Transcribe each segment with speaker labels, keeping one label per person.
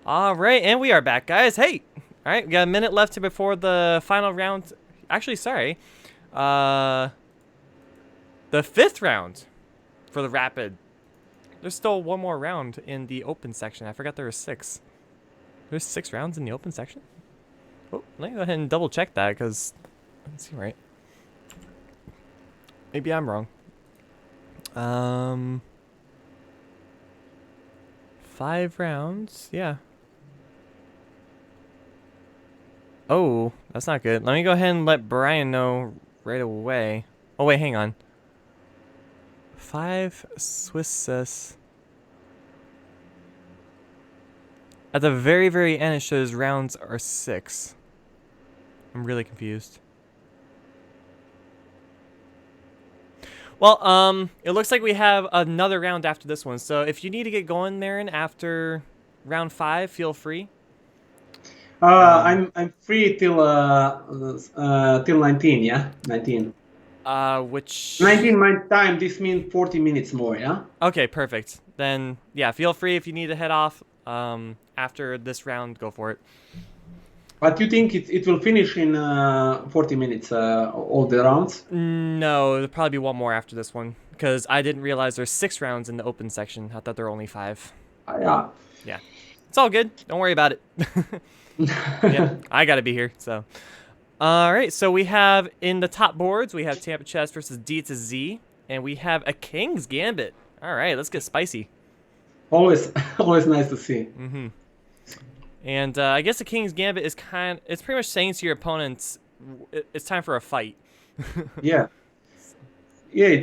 Speaker 1: All right, and we are back, guys. Hey, all right, we got a minute left before the final round. Actually, sorry, the fifth round for the rapid. There's still one more round in the open section. I forgot there were 6. There's 6 rounds in the open section. Oh, let me go ahead and double check that because I don't see right. Maybe I'm wrong. 5 rounds, yeah. Oh, that's not good. Let me go ahead and let Brian know right away. Oh, wait, hang on. 5 Swiss. At the very, very end, it shows rounds are 6. I'm really confused. Well, it looks like we have another round after this one. So if you need to get going, Marin, after round 5, feel free.
Speaker 2: I'm free till 19, yeah? 19.
Speaker 1: Which
Speaker 2: 19 my time, this means 40 minutes more, yeah?
Speaker 1: Okay, perfect. Then yeah, feel free if you need to head off after this round, go for it.
Speaker 2: But you think it will finish in 40 minutes, all the rounds?
Speaker 1: No, there'll probably be one more after this one because I didn't realize there's 6 rounds in the open section. I thought there were only 5.
Speaker 2: Yeah.
Speaker 1: Yeah, it's all good. Don't worry about it. Yeah, I gotta be here. So, all right. So we have in the top boards we have Tampa Chess versus D to Z, and we have a King's Gambit. All right, let's get spicy.
Speaker 2: Always nice to see.
Speaker 1: Mm-hmm. And I guess the King's Gambit is it's pretty much saying to your opponents, it's time for a fight.
Speaker 2: Yeah. Yeah,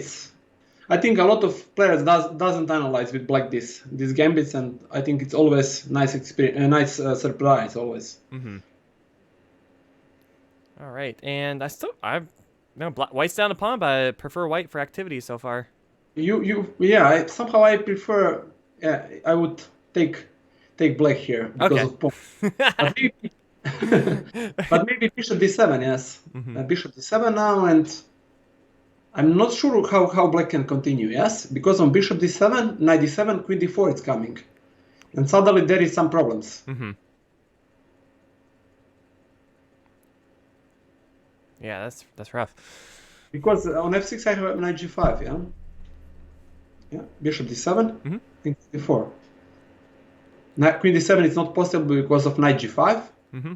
Speaker 2: I think a lot of players doesn't analyze with black this gambits, and I think it's always nice experience, a nice surprise always.
Speaker 1: Mm-hmm. All right, and white's down a pawn, but I prefer white for activity so far.
Speaker 2: Somehow I prefer. Yeah, I would take black here because of pawn. But maybe bishop d7, yes.
Speaker 1: Mm-hmm.
Speaker 2: Bishop d7 now, and I'm not sure how black can continue, yes? Because on bishop d7, knight d7, queen d4 is coming. And suddenly there is some problems.
Speaker 1: Mm-hmm. Yeah, that's rough.
Speaker 2: Because on f6 I have knight g5, yeah? Yeah, bishop d7, queen d4. Queen d7 is not possible because of knight g5.
Speaker 1: Mm-hmm.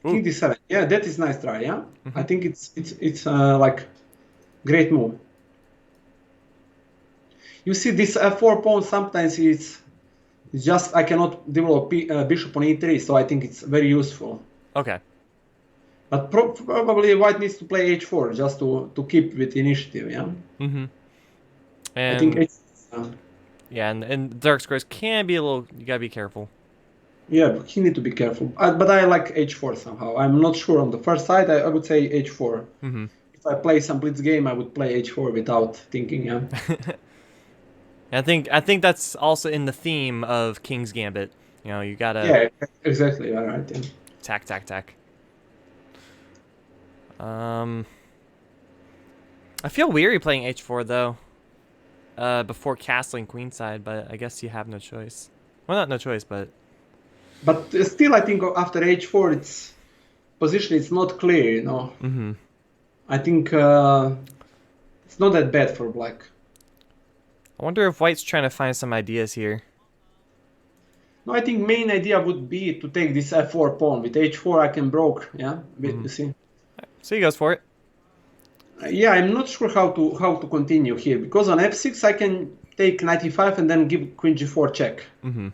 Speaker 2: King d7. Yeah, that is nice try. Yeah, I think it's like great move. You see, this f4 pawn sometimes it's just I cannot develop bishop on e3, so I think it's very useful.
Speaker 1: Okay.
Speaker 2: But probably white needs to play h4 just to keep with initiative. Yeah.
Speaker 1: Mm-hmm.
Speaker 2: And I think
Speaker 1: yeah, and dark squares can be a little. You gotta be careful.
Speaker 2: Yeah, but he need to be careful. But I like h4 somehow. I'm not sure on the first side. I would say h4.
Speaker 1: Mm-hmm.
Speaker 2: If I play some blitz game, I would play h4 without thinking. Yeah.
Speaker 1: I think that's also in the theme of King's Gambit. You know, you gotta.
Speaker 2: Yeah, exactly. All right. Yeah.
Speaker 1: Tack. I feel weary playing h4 though. Before castling queenside, but I guess you have no choice. Well, not no choice, but.
Speaker 2: But still, I think after h4, its position is not clear. You know.
Speaker 1: Mm-hmm.
Speaker 2: I think it's not that bad for black.
Speaker 1: I wonder if white's trying to find some ideas here.
Speaker 2: No, I think main idea would be to take this f4 pawn. With h4, I can broke. Yeah, you see.
Speaker 1: So he goes for it.
Speaker 2: Yeah, I'm not sure how to continue here because on f6 I can take knight e5 and then give queen g4 check.
Speaker 1: Mm-hmm.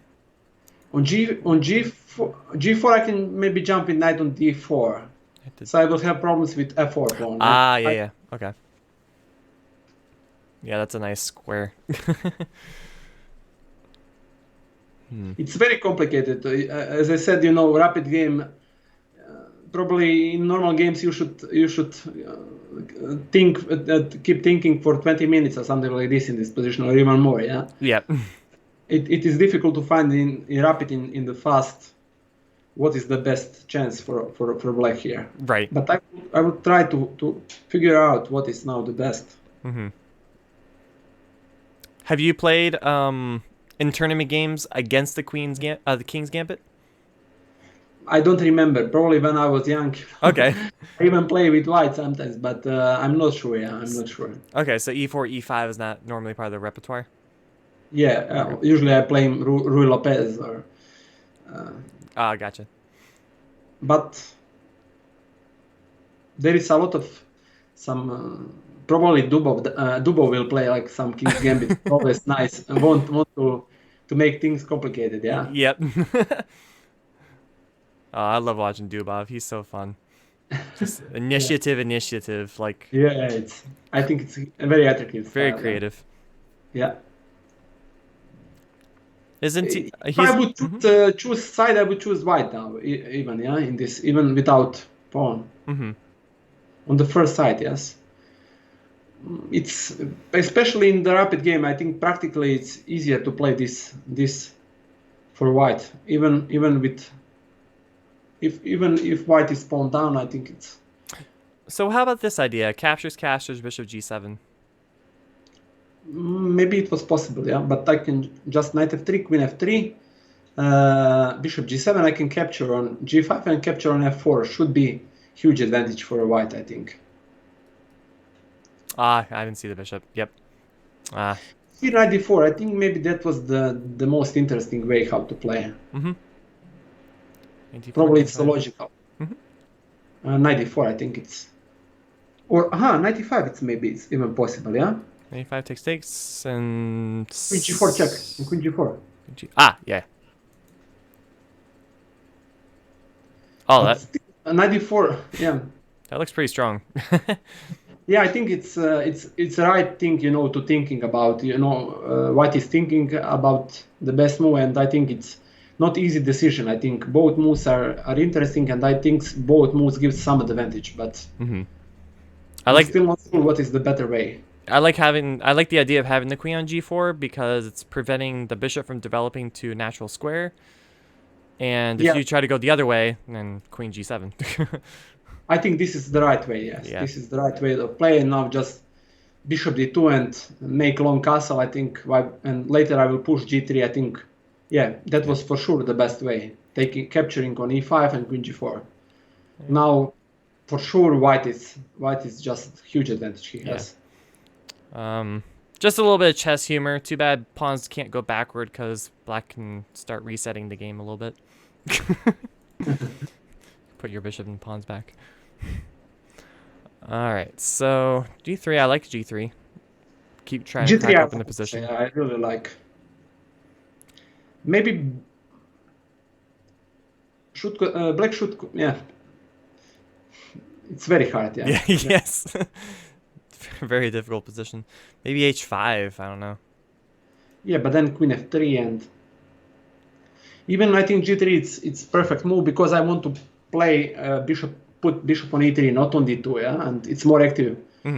Speaker 2: On g4 I can maybe jump in knight on d4. So I will have problems with f4 pawn.
Speaker 1: Yeah. Okay. Yeah, that's a nice square.
Speaker 2: It's very complicated. As I said, you know, rapid game. Probably in normal games you should keep thinking for 20 minutes or something like this in this position, or even more. Yeah.
Speaker 1: Yeah.
Speaker 2: It is difficult to find in rapid in the fast what is the best chance for black here.
Speaker 1: Right.
Speaker 2: But I would try to figure out what is now the best.
Speaker 1: Mm-hmm. Have you played in tournament games against the the King's Gambit?
Speaker 2: I don't remember. Probably when I was young.
Speaker 1: Okay.
Speaker 2: I even play with white sometimes, but I'm not sure. Yeah, I'm not sure.
Speaker 1: Okay, so e4, e5 is not normally part of the repertoire?
Speaker 2: Yeah, usually I play Rui Lopez or.
Speaker 1: Gotcha.
Speaker 2: But there is a lot of some. Probably Dubov will play like some King's Gambit. Always nice. And won't want to make things complicated. Yeah.
Speaker 1: Yep. I love watching Dubov. He's so fun. Just initiative, like.
Speaker 2: Yeah, I think it's a very attractive.
Speaker 1: Very
Speaker 2: style,
Speaker 1: creative.
Speaker 2: Yeah.
Speaker 1: Isn't he?
Speaker 2: If I would choose side, I would choose white now. Even in this, even without pawn. On the first side, yes. It's especially in the rapid game. I think practically it's easier to play this for white. Even if white is pawn down, I think it's.
Speaker 1: So how about this idea? Captures, bishop g7.
Speaker 2: Maybe it was possible, yeah. But I can just knight f3, queen f3, bishop g7. I can capture on g5 and capture on f4. Should be huge advantage for a white, I think.
Speaker 1: I didn't see the bishop. Yep.
Speaker 2: Here knight d4. I think maybe that was the most interesting way how to play. Probably it's the logical. Knight d4. I think it's. Or knight d5. It's even possible. Yeah.
Speaker 1: Knight e5 takes and.
Speaker 2: Queen g4 check. And queen g4.
Speaker 1: Yeah. Oh,
Speaker 2: but that. Knight d4. Yeah.
Speaker 1: That looks pretty strong.
Speaker 2: Yeah, I think it's the right thing, to thinking about, what is thinking about the best move, and I think it's not easy decision. I think both moves are interesting, and I think both moves give some advantage, but I'm still not sure what is the better way.
Speaker 1: I like the idea of having the queen on g4 because it's preventing the bishop from developing to a natural square, and if you try to go the other way, then queen g7.
Speaker 2: I think this is the right way, yes. Yeah. This is the right way to play, and now just bishop d2 and make long castle, I think, and later I will push g3, I think, that was for sure the best way, capturing on e5 and queen g4. Yeah. Now, for sure, white is just huge advantage he has.
Speaker 1: Just a little bit of chess humor. Too bad pawns can't go backward because black can start resetting the game a little bit. Put your bishop and pawns back. All right, so g3. I like g3. Keep trying to crack open the position.
Speaker 2: Yeah, I really like. Maybe black should. Yeah, it's very hard. Yeah.
Speaker 1: Yes. Very difficult position. Maybe h5. I don't know.
Speaker 2: Yeah, but then queen f3 and even I think g3 it's perfect move because I want to play put bishop on e3, not on d2, yeah, and it's more active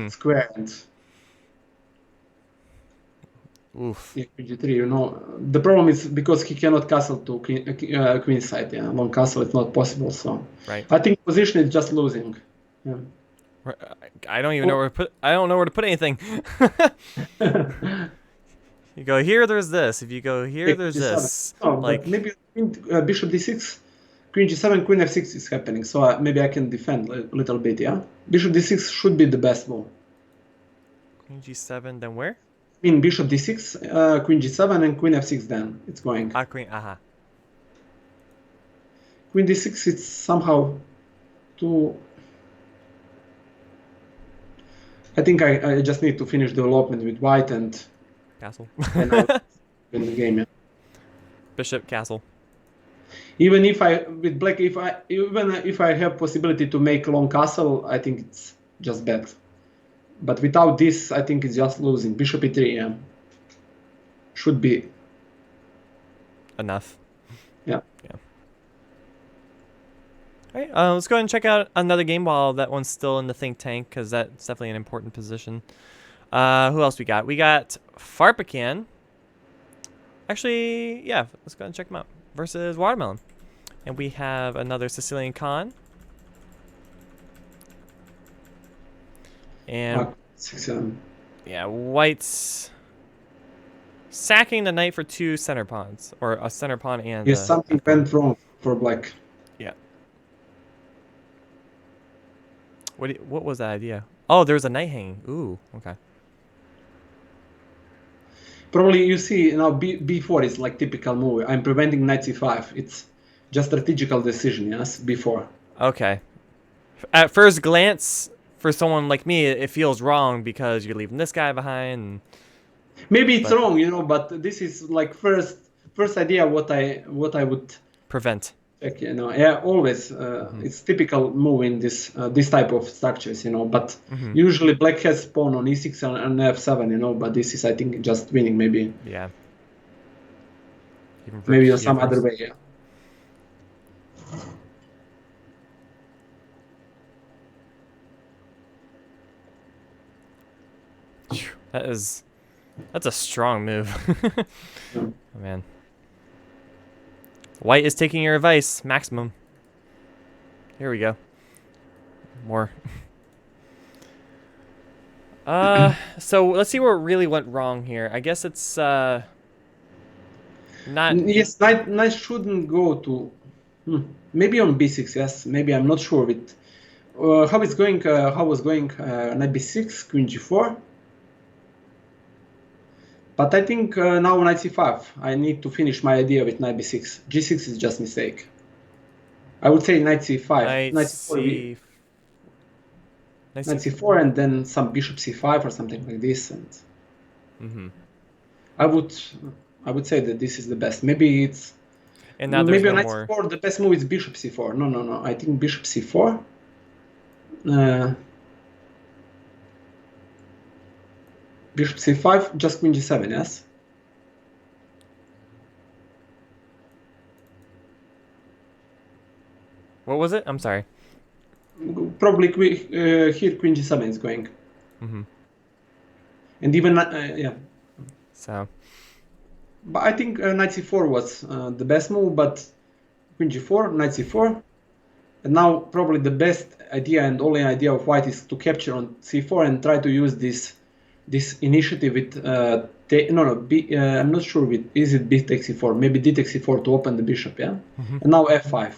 Speaker 2: square and.
Speaker 1: Oof.
Speaker 2: Yeah, g3. The problem is because he cannot castle to queen side. Yeah, long castle is not possible. So.
Speaker 1: Right.
Speaker 2: I think position is just losing. Yeah.
Speaker 1: I don't even know where to put. I don't know where to put anything. You go here, there's this. If you go here, there's this.
Speaker 2: Oh, like maybe bishop d6, queen g7, queen f6 is happening. So maybe I can defend a little bit. Yeah, bishop d6 should be the best move.
Speaker 1: Queen g7, then where?
Speaker 2: In bishop d6, queen g7, and queen f6. Then it's going.
Speaker 1: Queen.
Speaker 2: Queen d6. It's somehow too. I think I just need to finish development with white and
Speaker 1: castle.
Speaker 2: And I'll win the game. Yeah.
Speaker 1: Bishop castle.
Speaker 2: Even if with black, if I have possibility to make long castle, I think it's just bad. But without this, I think it's just losing. Bishop e3, yeah. Should be
Speaker 1: enough.
Speaker 2: Yeah.
Speaker 1: All right, let's go ahead and check out another game while that one's still in the think tank, because that's definitely an important position. Who else we got? We got Farpakan. Actually, yeah, let's go ahead and check him out. Versus Watermelon. And we have another Sicilian Khan. And yeah, White's sacking the knight for 2 center pawns, or a center pawn and.
Speaker 2: Yes, something went wrong for black.
Speaker 1: Yeah. What was that idea? Oh, there was a knight hanging. Ooh, okay.
Speaker 2: Probably you see now b4 is like typical move. I'm preventing knight c5. It's just strategical decision, yes, b4.
Speaker 1: Okay. At first glance, for someone like me, it feels wrong because you're leaving this guy behind. And,
Speaker 2: maybe it's wrong, you know, but this is like first idea what I would
Speaker 1: prevent.
Speaker 2: check, you know. Yeah, always it's typical move in this type of structures, you know. But usually black has pawn on e6 and f7, you know. But this is, I think, just winning maybe.
Speaker 1: Yeah.
Speaker 2: Maybe in some other way, yeah.
Speaker 1: That's a strong move. Oh, man. White is taking your advice, maximum. Here we go. More. So let's see what really went wrong here. I guess it's not.
Speaker 2: Yes, knight shouldn't go to. Maybe on b6. Yes, maybe I'm not sure with how it's going. How was going knight b6, queen g4. But I think now knight c5. I need to finish my idea with knight b6. g6 is just mistake. I would say knight c5. Knight c4 and then some bishop c5 or something like this. And I would say that this is the best. Maybe it's maybe on knight c4 the best move is bishop c4. No. I think bishop c4. Bishop c5, just queen g7, yes?
Speaker 1: What was it? I'm sorry.
Speaker 2: Probably here queen g7 is going. And even, yeah.
Speaker 1: So.
Speaker 2: But I think knight c4 was the best move, but queen g4, knight c4. And now probably the best idea and only idea of white is to capture on c4 and try to use this initiative with I'm not sure with is it b takes c4, maybe d takes c4 to open the bishop, yeah. And now f5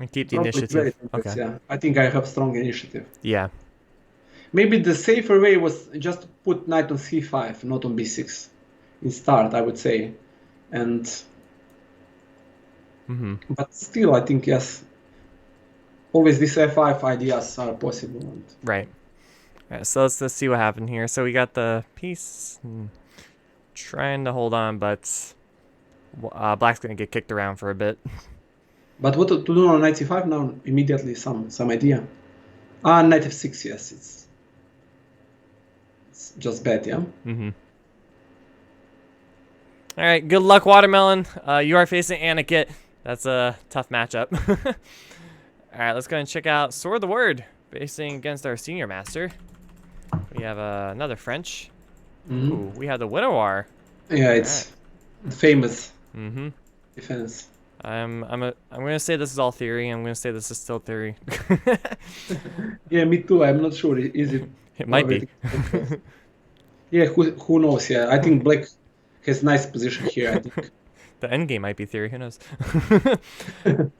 Speaker 1: and keep the initiative. Okay.
Speaker 2: Yeah, I think I have strong initiative.
Speaker 1: Yeah,
Speaker 2: maybe the safer way was just to put knight on c5, not on b6 in start, I would say. And but still I think yes, always these f5 ideas are possible. And
Speaker 1: right. Alright, so let's see what happened here. So we got the piece trying to hold on, but black's going to get kicked around for a bit. But
Speaker 2: what to do on knight c5 now? Immediately some idea. Knight f6, yes. It's just bad, yeah?
Speaker 1: Alright, good luck, Watermelon. You are facing Aniket. That's a tough matchup. Alright, let's go and check out Sword the Word, facing against our senior master. We have another French. Ooh, we have the Winnowar.
Speaker 2: Yeah, it's famous defense.
Speaker 1: I'm gonna say this is all theory. I'm gonna say this is still theory.
Speaker 2: Yeah, me too. I'm not sure. Is it?
Speaker 1: It might be.
Speaker 2: Yeah, who knows? Yeah, I think black has nice position here. I think.
Speaker 1: The endgame might be theory. Who knows?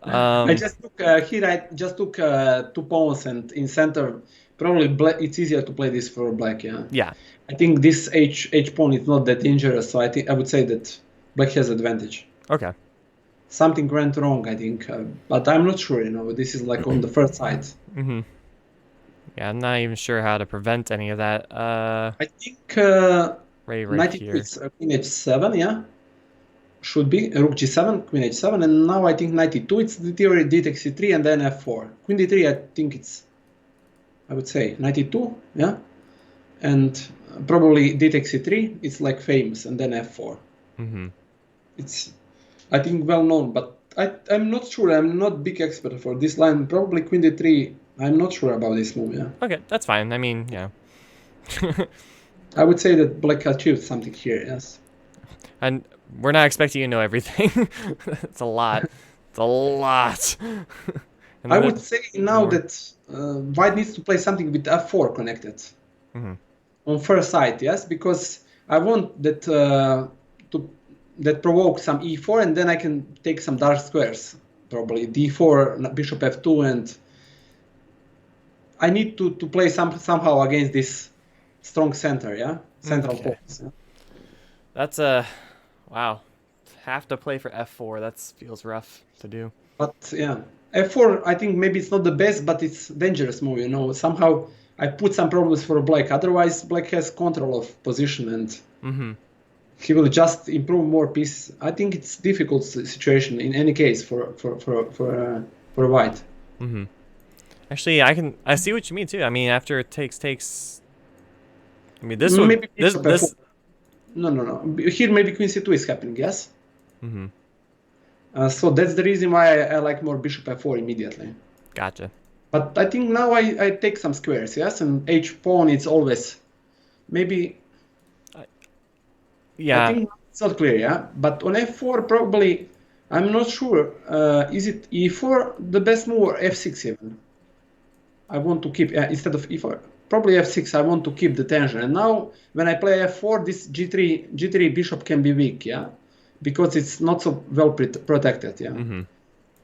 Speaker 2: I just took here. I just took 2 pawns, and in center, probably black. It's easier to play this for black. Yeah.
Speaker 1: Yeah.
Speaker 2: I think this h pawn is not that dangerous, so I would say that black has advantage.
Speaker 1: Okay.
Speaker 2: Something went wrong, I think, but I'm not sure. You know, this is like on the first side.
Speaker 1: Yeah, I'm not even sure how to prevent any of that.
Speaker 2: I think
Speaker 1: right here.
Speaker 2: It's queen h7, yeah. Should be rook g7, queen h7, and now I think knight e2. It's the theory d takes c3 and then f4. Queen d3, I think it's, I would say knight e2, yeah, and probably d takes c3. It's like famous, and then f4. It's, I think, well known, but I'm not sure. I'm not big expert for this line. Probably queen d3. I'm not sure about this move. Yeah.
Speaker 1: Okay, that's fine. I mean, yeah.
Speaker 2: I would say that black achieved something here. Yes.
Speaker 1: And we're not expecting you to know everything. It's a lot. It's a lot.
Speaker 2: I would say now that white needs to play something with f4 connected on first side, yes, because I want that that provoke some e4, and then I can take some dark squares, probably d4, bishop f2, and I need to play somehow against this strong center, yeah, central pawns. Yeah?
Speaker 1: That's wow, have to play for f4. That feels rough to do.
Speaker 2: But yeah, f4, I think maybe it's not the best, but it's dangerous move. You know, somehow I put some problems for black. Otherwise, black has control of position and he will just improve more pieces. I think it's difficult situation in any case for white.
Speaker 1: Actually, I see what you mean too. I mean, after it takes. I mean, this would this.
Speaker 2: No. Here maybe queen c2 is happening. Yes. So that's the reason why I like more bishop f4 immediately.
Speaker 1: Gotcha.
Speaker 2: But I think now I take some squares, yes, and h pawn it's always maybe.
Speaker 1: Yeah.
Speaker 2: I think it's not clear, yeah. But on f4 probably I'm not sure. Is it e4 the best move or f6 even? I want to keep instead of e4 probably f6. I want to keep the tension. And now when I play f4, this g3 bishop can be weak, yeah. Because it's not so well protected, yeah.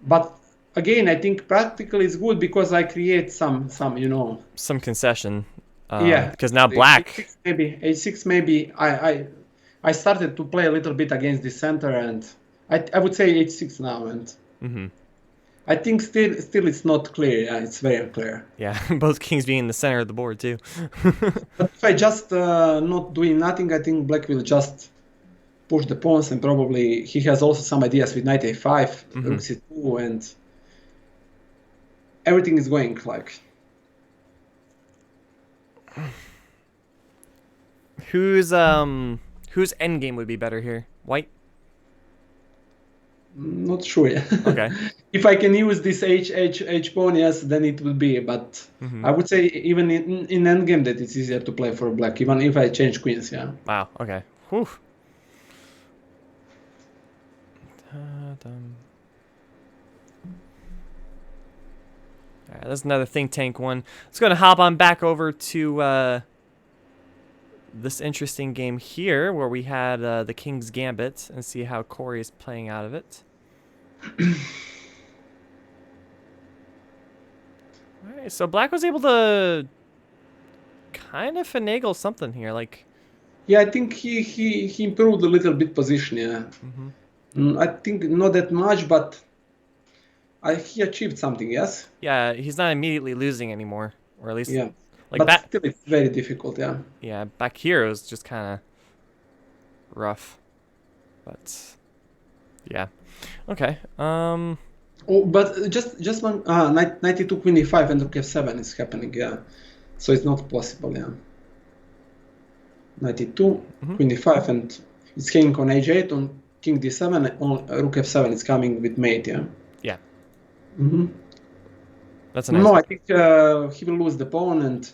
Speaker 2: But again, I think practically it's good because I create some you know,
Speaker 1: some concession.
Speaker 2: Yeah,
Speaker 1: because now black
Speaker 2: h6 maybe I started to play a little bit against the center, and I would say h6 now, and I think still it's not clear. Yeah, it's very unclear.
Speaker 1: Yeah, both kings being in the center of the board too.
Speaker 2: But if I just not doing nothing, I think black will just push the pawns, and probably he has also some ideas with knight a5, rook c2, and everything is going like.
Speaker 1: Whose endgame would be better here? White?
Speaker 2: Not sure.
Speaker 1: Okay.
Speaker 2: If I can use this h pawn, yes, then it would be. But I would say even in endgame that it's easier to play for black, even if I change queens. Yeah.
Speaker 1: Wow. Okay. Whew. Alright, that's another think tank one. Let's go to hop on back over to this interesting game here where we had the King's Gambit and see how Corey is playing out of it. Alright, so black was able to kind of finagle something here, like.
Speaker 2: Yeah, I think he improved a little bit position. Yeah. I think not that much, but he achieved something. Yes.
Speaker 1: Yeah, he's not immediately losing anymore, or at least.
Speaker 2: Yeah.
Speaker 1: Like
Speaker 2: but still, it's very difficult. Yeah.
Speaker 1: Yeah, back here it was just kind of rough, but yeah. Okay.
Speaker 2: Oh, but just one. Knight e2, queen e5, and rook f7 is happening. Yeah. So it's not possible. Yeah. Knight e2, queen e5, and it's hanging on h8 on king d7. On rook f7 is coming with mate. Yeah.
Speaker 1: Yeah. That's a nice.
Speaker 2: No, I think he will lose the pawn, and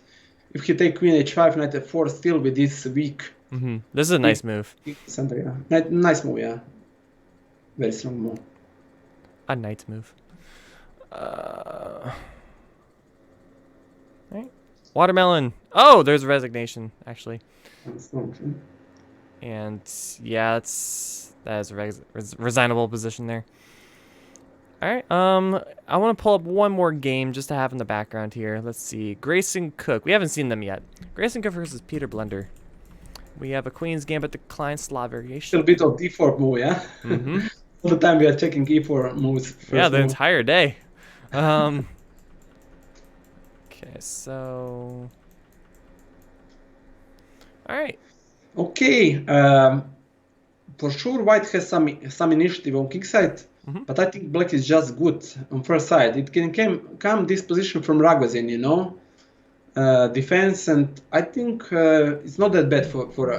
Speaker 2: if he take queen h5, knight f4, still with this weak.
Speaker 1: This is a nice move.
Speaker 2: Center, yeah. Nice move, yeah. Very strong move.
Speaker 1: A knight move. Right. Watermelon. Oh, there's a resignation actually. And yeah, that is a resignable position there. All right. I want to pull up one more game just to have in the background here. Let's see. Grayson Cook. We haven't seen them yet. Grayson Cook versus Peter Blender. We have a Queen's Gambit decline Slav variation.
Speaker 2: A bit of d4 move, yeah. All the time we are checking e4 moves.
Speaker 1: Yeah, the entire day. Okay, so. All right.
Speaker 2: Okay. For sure, white has some initiative on king side. But I think black is just good on first side. It can come this position from Ragozin, you know, defense, and I think it's not that bad for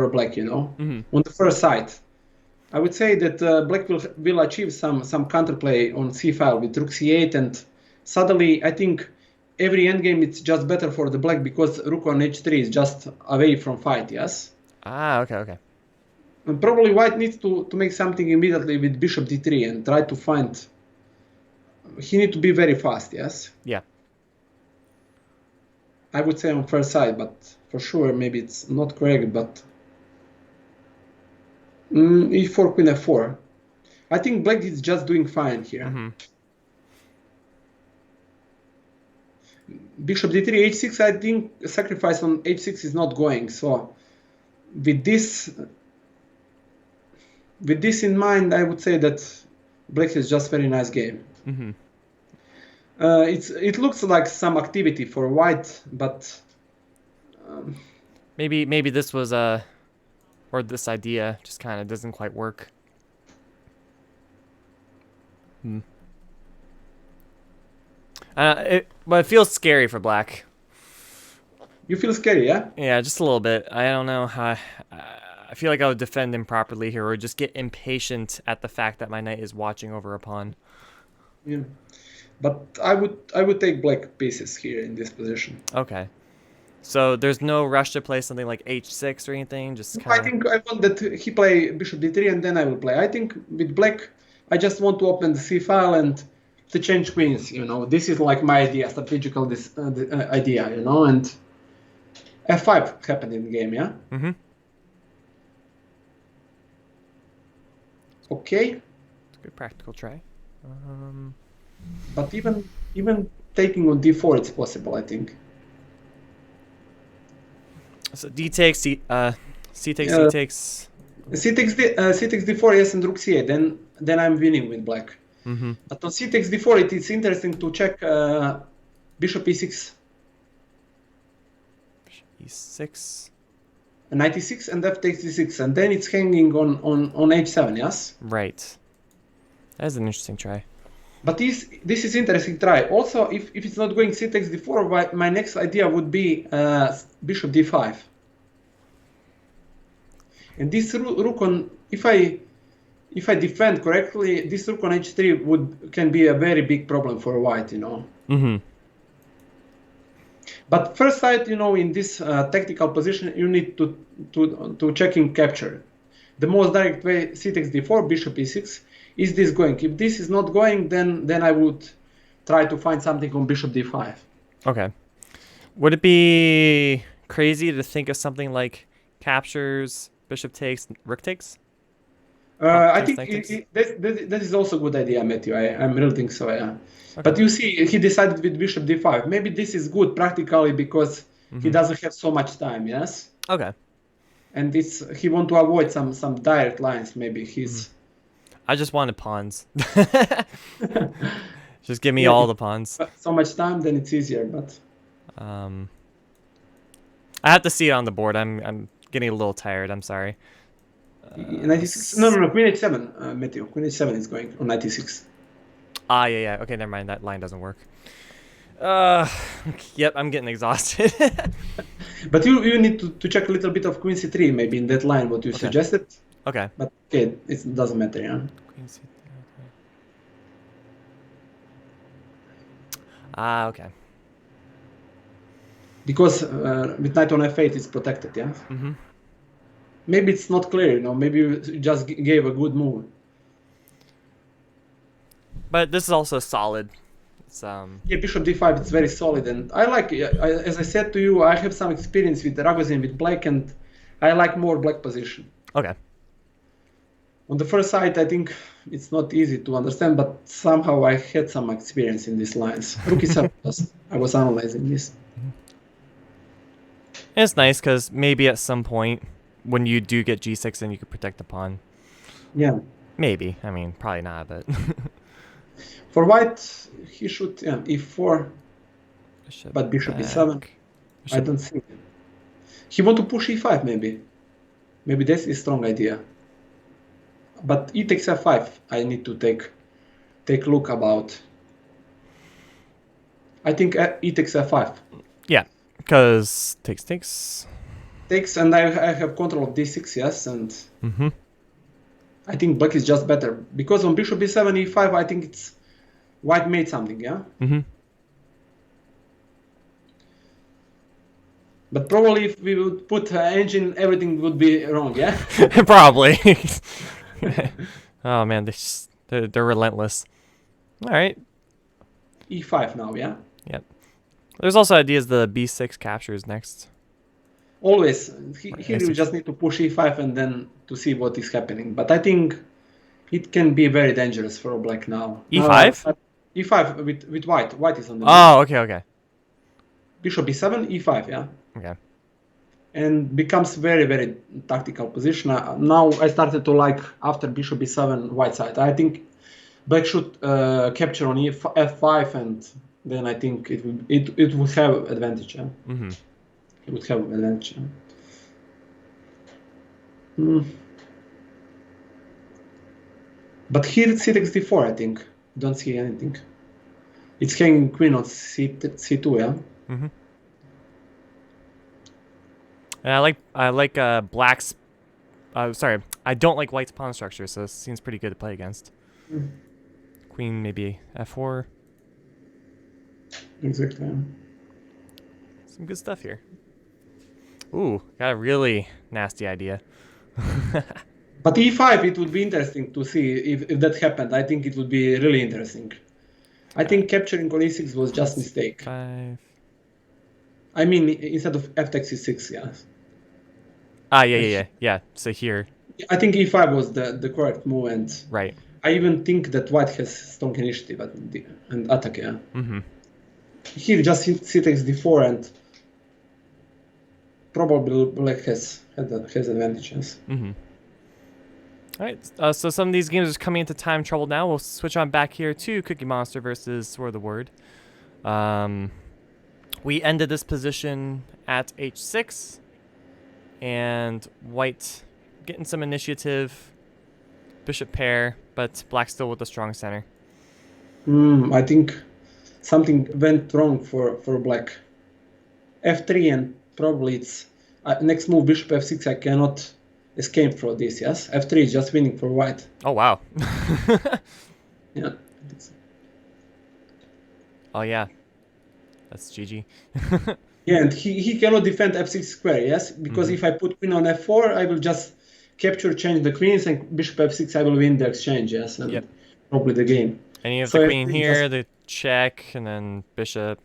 Speaker 2: a black, you know, on the first side. I would say that black will achieve some counterplay on c file with rook c8, and suddenly I think every endgame it's just better for the black because rook on h3 is just away from fight. Yes.
Speaker 1: Ah, okay.
Speaker 2: And probably white needs to make something immediately with bishop d3 and try to find. He needs to be very fast, yes?
Speaker 1: Yeah.
Speaker 2: I would say on first side, but for sure maybe it's not correct, but E4, queen f4. I think black is just doing fine here. Bishop d3, h6. I think sacrifice on h6 is not going. So with this in mind, I would say that black is just very nice game. It looks like some activity for white, but
Speaker 1: maybe this was or this idea just kind of doesn't quite work. But it feels scary for black.
Speaker 2: You feel scary, yeah?
Speaker 1: Yeah, just a little bit. I don't know how. I feel like I would defend improperly here, or just get impatient at the fact that my knight is watching over a pawn.
Speaker 2: Yeah, but I would take black pieces here in this position.
Speaker 1: Okay, so there's no rush to play something like h6 or anything. Just kinda...
Speaker 2: I think I want that he play bishop d3 and then I will play. I think with black, I just want to open the c file and to change queens. You know, this is like my idea, strategical idea. You know, and f5 happened in the game, yeah. Okay.
Speaker 1: It's a good practical try.
Speaker 2: But even taking on d4, it's possible, I think.
Speaker 1: So d takes, c takes, c takes.
Speaker 2: C takes d4, yes, and rook c8. Then I'm winning with black. But on c takes d4, it is interesting to check bishop e6.
Speaker 1: Bishop e6.
Speaker 2: Knight e6 and f takes d6, and then it's hanging on h7, yes?
Speaker 1: Right. That is an interesting try.
Speaker 2: But this is interesting try. Also, if it's not going c takes d4, my next idea would be bishop d5. And this rook on, if I defend correctly, this rook on h3 can be a very big problem for white, you know. But first sight, you know, in this tactical position, you need to check in capture. The most direct way, c takes d4, bishop e6. Is this going? If this is not going, then I would try to find something on bishop d5.
Speaker 1: Okay. Would it be crazy to think of something like captures, bishop takes, rook takes?
Speaker 2: I think that is also a good idea, Matthew. I really think so, yeah. Okay. But you see, he decided with bishop d5. Maybe this is good practically because he doesn't have so much time, yes?
Speaker 1: Okay.
Speaker 2: And he want to avoid some direct lines, maybe.
Speaker 1: I just wanted pawns. Just give me all the pawns.
Speaker 2: So much time, then it's easier, but...
Speaker 1: I have to see it on the board. I'm getting a little tired, I'm sorry.
Speaker 2: 96. No, queen h7, Matthew. Queen h7 is going on 96.
Speaker 1: Ah, yeah. Okay, never mind. That line doesn't work. Yep, I'm getting exhausted.
Speaker 2: But you need to check a little bit of queen c3, maybe in that line, what you suggested.
Speaker 1: Okay.
Speaker 2: But okay, it doesn't matter, yeah.
Speaker 1: Queen c3, okay. Ah, okay.
Speaker 2: Because with knight on f8, it's protected, yeah? Maybe it's not clear, you know, maybe you just gave a good move.
Speaker 1: But this is also solid. It's,
Speaker 2: Yeah, bishop d5, it's very solid, and I like, as I said to you, I have some experience with Ragozin, with black, and I like more black position.
Speaker 1: Okay.
Speaker 2: On the first side, I think it's not easy to understand, but somehow I had some experience in these lines. Rook e7, I was analyzing this.
Speaker 1: It's nice because maybe at some point, when you do get g6, then you could protect the pawn.
Speaker 2: Yeah.
Speaker 1: Maybe. I mean, probably not, but...
Speaker 2: For white, he should e4, but bishop e7. I don't think. He want to push e5, maybe. Maybe that's a strong idea. But e takes f5. I need to take look about. I think e takes f5.
Speaker 1: Yeah, because takes.
Speaker 2: Takes, and I have control of d6, yes, and I think black is just better because on bishop e7, e5, I think it's white made something, yeah. But probably if we would put engine, everything would be wrong, yeah.
Speaker 1: Probably. Oh man, they're relentless. All right.
Speaker 2: e5 now, yeah.
Speaker 1: Yep. There's also ideas the b6 captures next.
Speaker 2: always here you just need to push e5 and then to see what is happening. But I think it can be very dangerous for black now.
Speaker 1: E5?
Speaker 2: E5 with white. White is on the
Speaker 1: Oh, okay.
Speaker 2: Bishop e7, e5, yeah.
Speaker 1: Okay.
Speaker 2: And becomes very, very tactical position. Now I started to like after bishop e7 white side. I think black should capture on f5, and then I think it would have advantage. Yeah?
Speaker 1: Mm-hmm.
Speaker 2: It would have advantage. Yeah? But here it's c takes d4. I think don't see anything. It's hanging queen on c2. Yeah.
Speaker 1: Mm-hmm. And I like black's. Sorry, I don't like white's pawn structure, so it seems pretty good to play against. Queen maybe f4.
Speaker 2: Exactly. Yeah.
Speaker 1: Some good stuff here. Ooh, got a really nasty idea.
Speaker 2: But e5, it would be interesting to see if that happened. I think it would be really interesting. I think capturing on e6 was just a mistake.
Speaker 1: 5.
Speaker 2: I mean, instead of f takes e6, yeah.
Speaker 1: Ah, yeah. So here.
Speaker 2: I think e5 was the correct move, and
Speaker 1: right.
Speaker 2: I even think that white has strong initiative and attack. Yeah.
Speaker 1: Mm-hmm.
Speaker 2: Here just c takes d4, and probably black has advantages.
Speaker 1: Mm-hmm. All right. So some of these games are coming into time trouble now. We'll switch on back here to Cookie Monster versus Sword of the Word. We ended this position at h6, and white getting some initiative. Bishop pair, but black still with the strong center.
Speaker 2: I think something went wrong for black. f3, and probably it's next move bishop f6. I cannot escape from this. Yes, f3 is just winning for white.
Speaker 1: Oh wow.
Speaker 2: Yeah.
Speaker 1: Oh yeah. That's GG.
Speaker 2: Yeah, and he cannot defend f6 square. Yes, because if I put queen on f4, I will just capture, change the queens, and bishop f6. I will win the exchange. Yes, and probably the game.
Speaker 1: And you have the queen here, the check, and then bishop,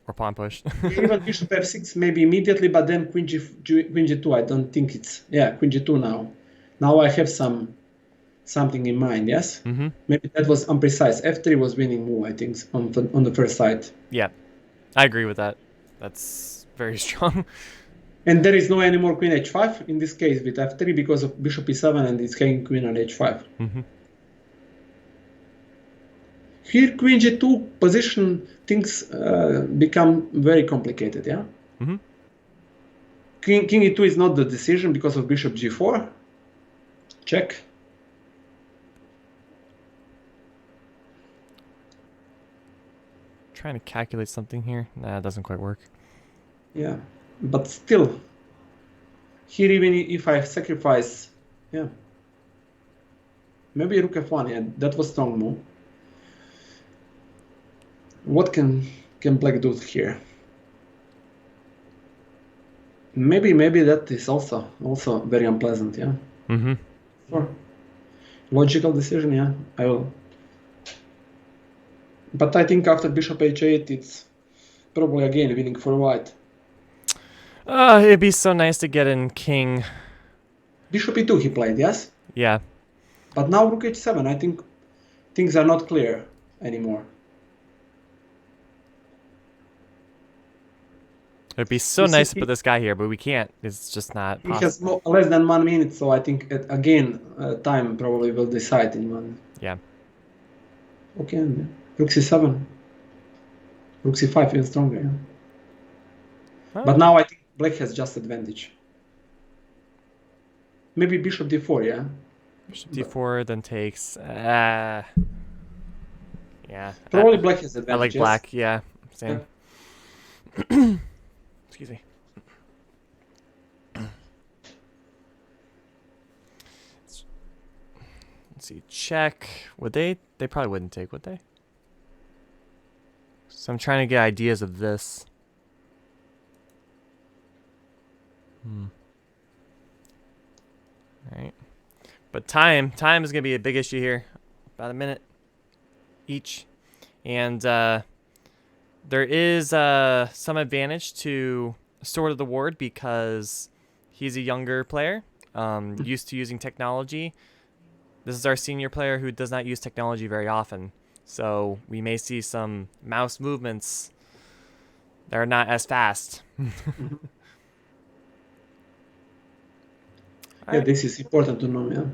Speaker 1: or pawn push.
Speaker 2: Even bishop f6 maybe immediately, but then queen g2. I don't think it's queen g2 now. Now I have something in mind. Yes, maybe that was imprecise. f3 was winning move, I think, on the first side.
Speaker 1: Yeah, I agree with that. That's very strong.
Speaker 2: And there is no anymore queen h5 in this case with f3 because of bishop e7 and it's hanging queen on h5. Here, queen g2 position, things become very complicated, yeah? King e2 is not the decision because of bishop g4. Check.
Speaker 1: Trying to calculate something here. Nah, it doesn't quite work.
Speaker 2: Yeah, but still, here even if I sacrifice, maybe rook f1, that was strong move. What can black do here? Maybe that is also very unpleasant, yeah. Sure. Logical decision, yeah. I will. But I think after bishop h8, it's probably again winning for white.
Speaker 1: It'd be so nice to get in king.
Speaker 2: Bishop e2 he played, yes?
Speaker 1: Yeah.
Speaker 2: But now rook h7, I think things are not clear anymore.
Speaker 1: It'd be so nice to put this guy here, but we can't. It's just not possible.
Speaker 2: He has less than 1 minute, so I think, again, time probably will decide in one.
Speaker 1: Yeah.
Speaker 2: Okay, rook c7. Rook c5 is stronger, yeah. Oh. But now I think black has just advantage. Maybe bishop d4, yeah?
Speaker 1: Bishop d4, then takes... yeah.
Speaker 2: Probably black has advantage.
Speaker 1: I like black, yeah. Same. Yeah. Excuse me. Let's see. Check. Would they? They probably wouldn't take, would they? So I'm trying to get ideas of this. Alright. But time is going to be a big issue here. About a minute each. And there is some advantage to sort of the ward because he's a younger player, used to using technology. This is our senior player who does not use technology very often. So we may see some mouse movements that are not as fast.
Speaker 2: Yeah, this is important to know, yeah.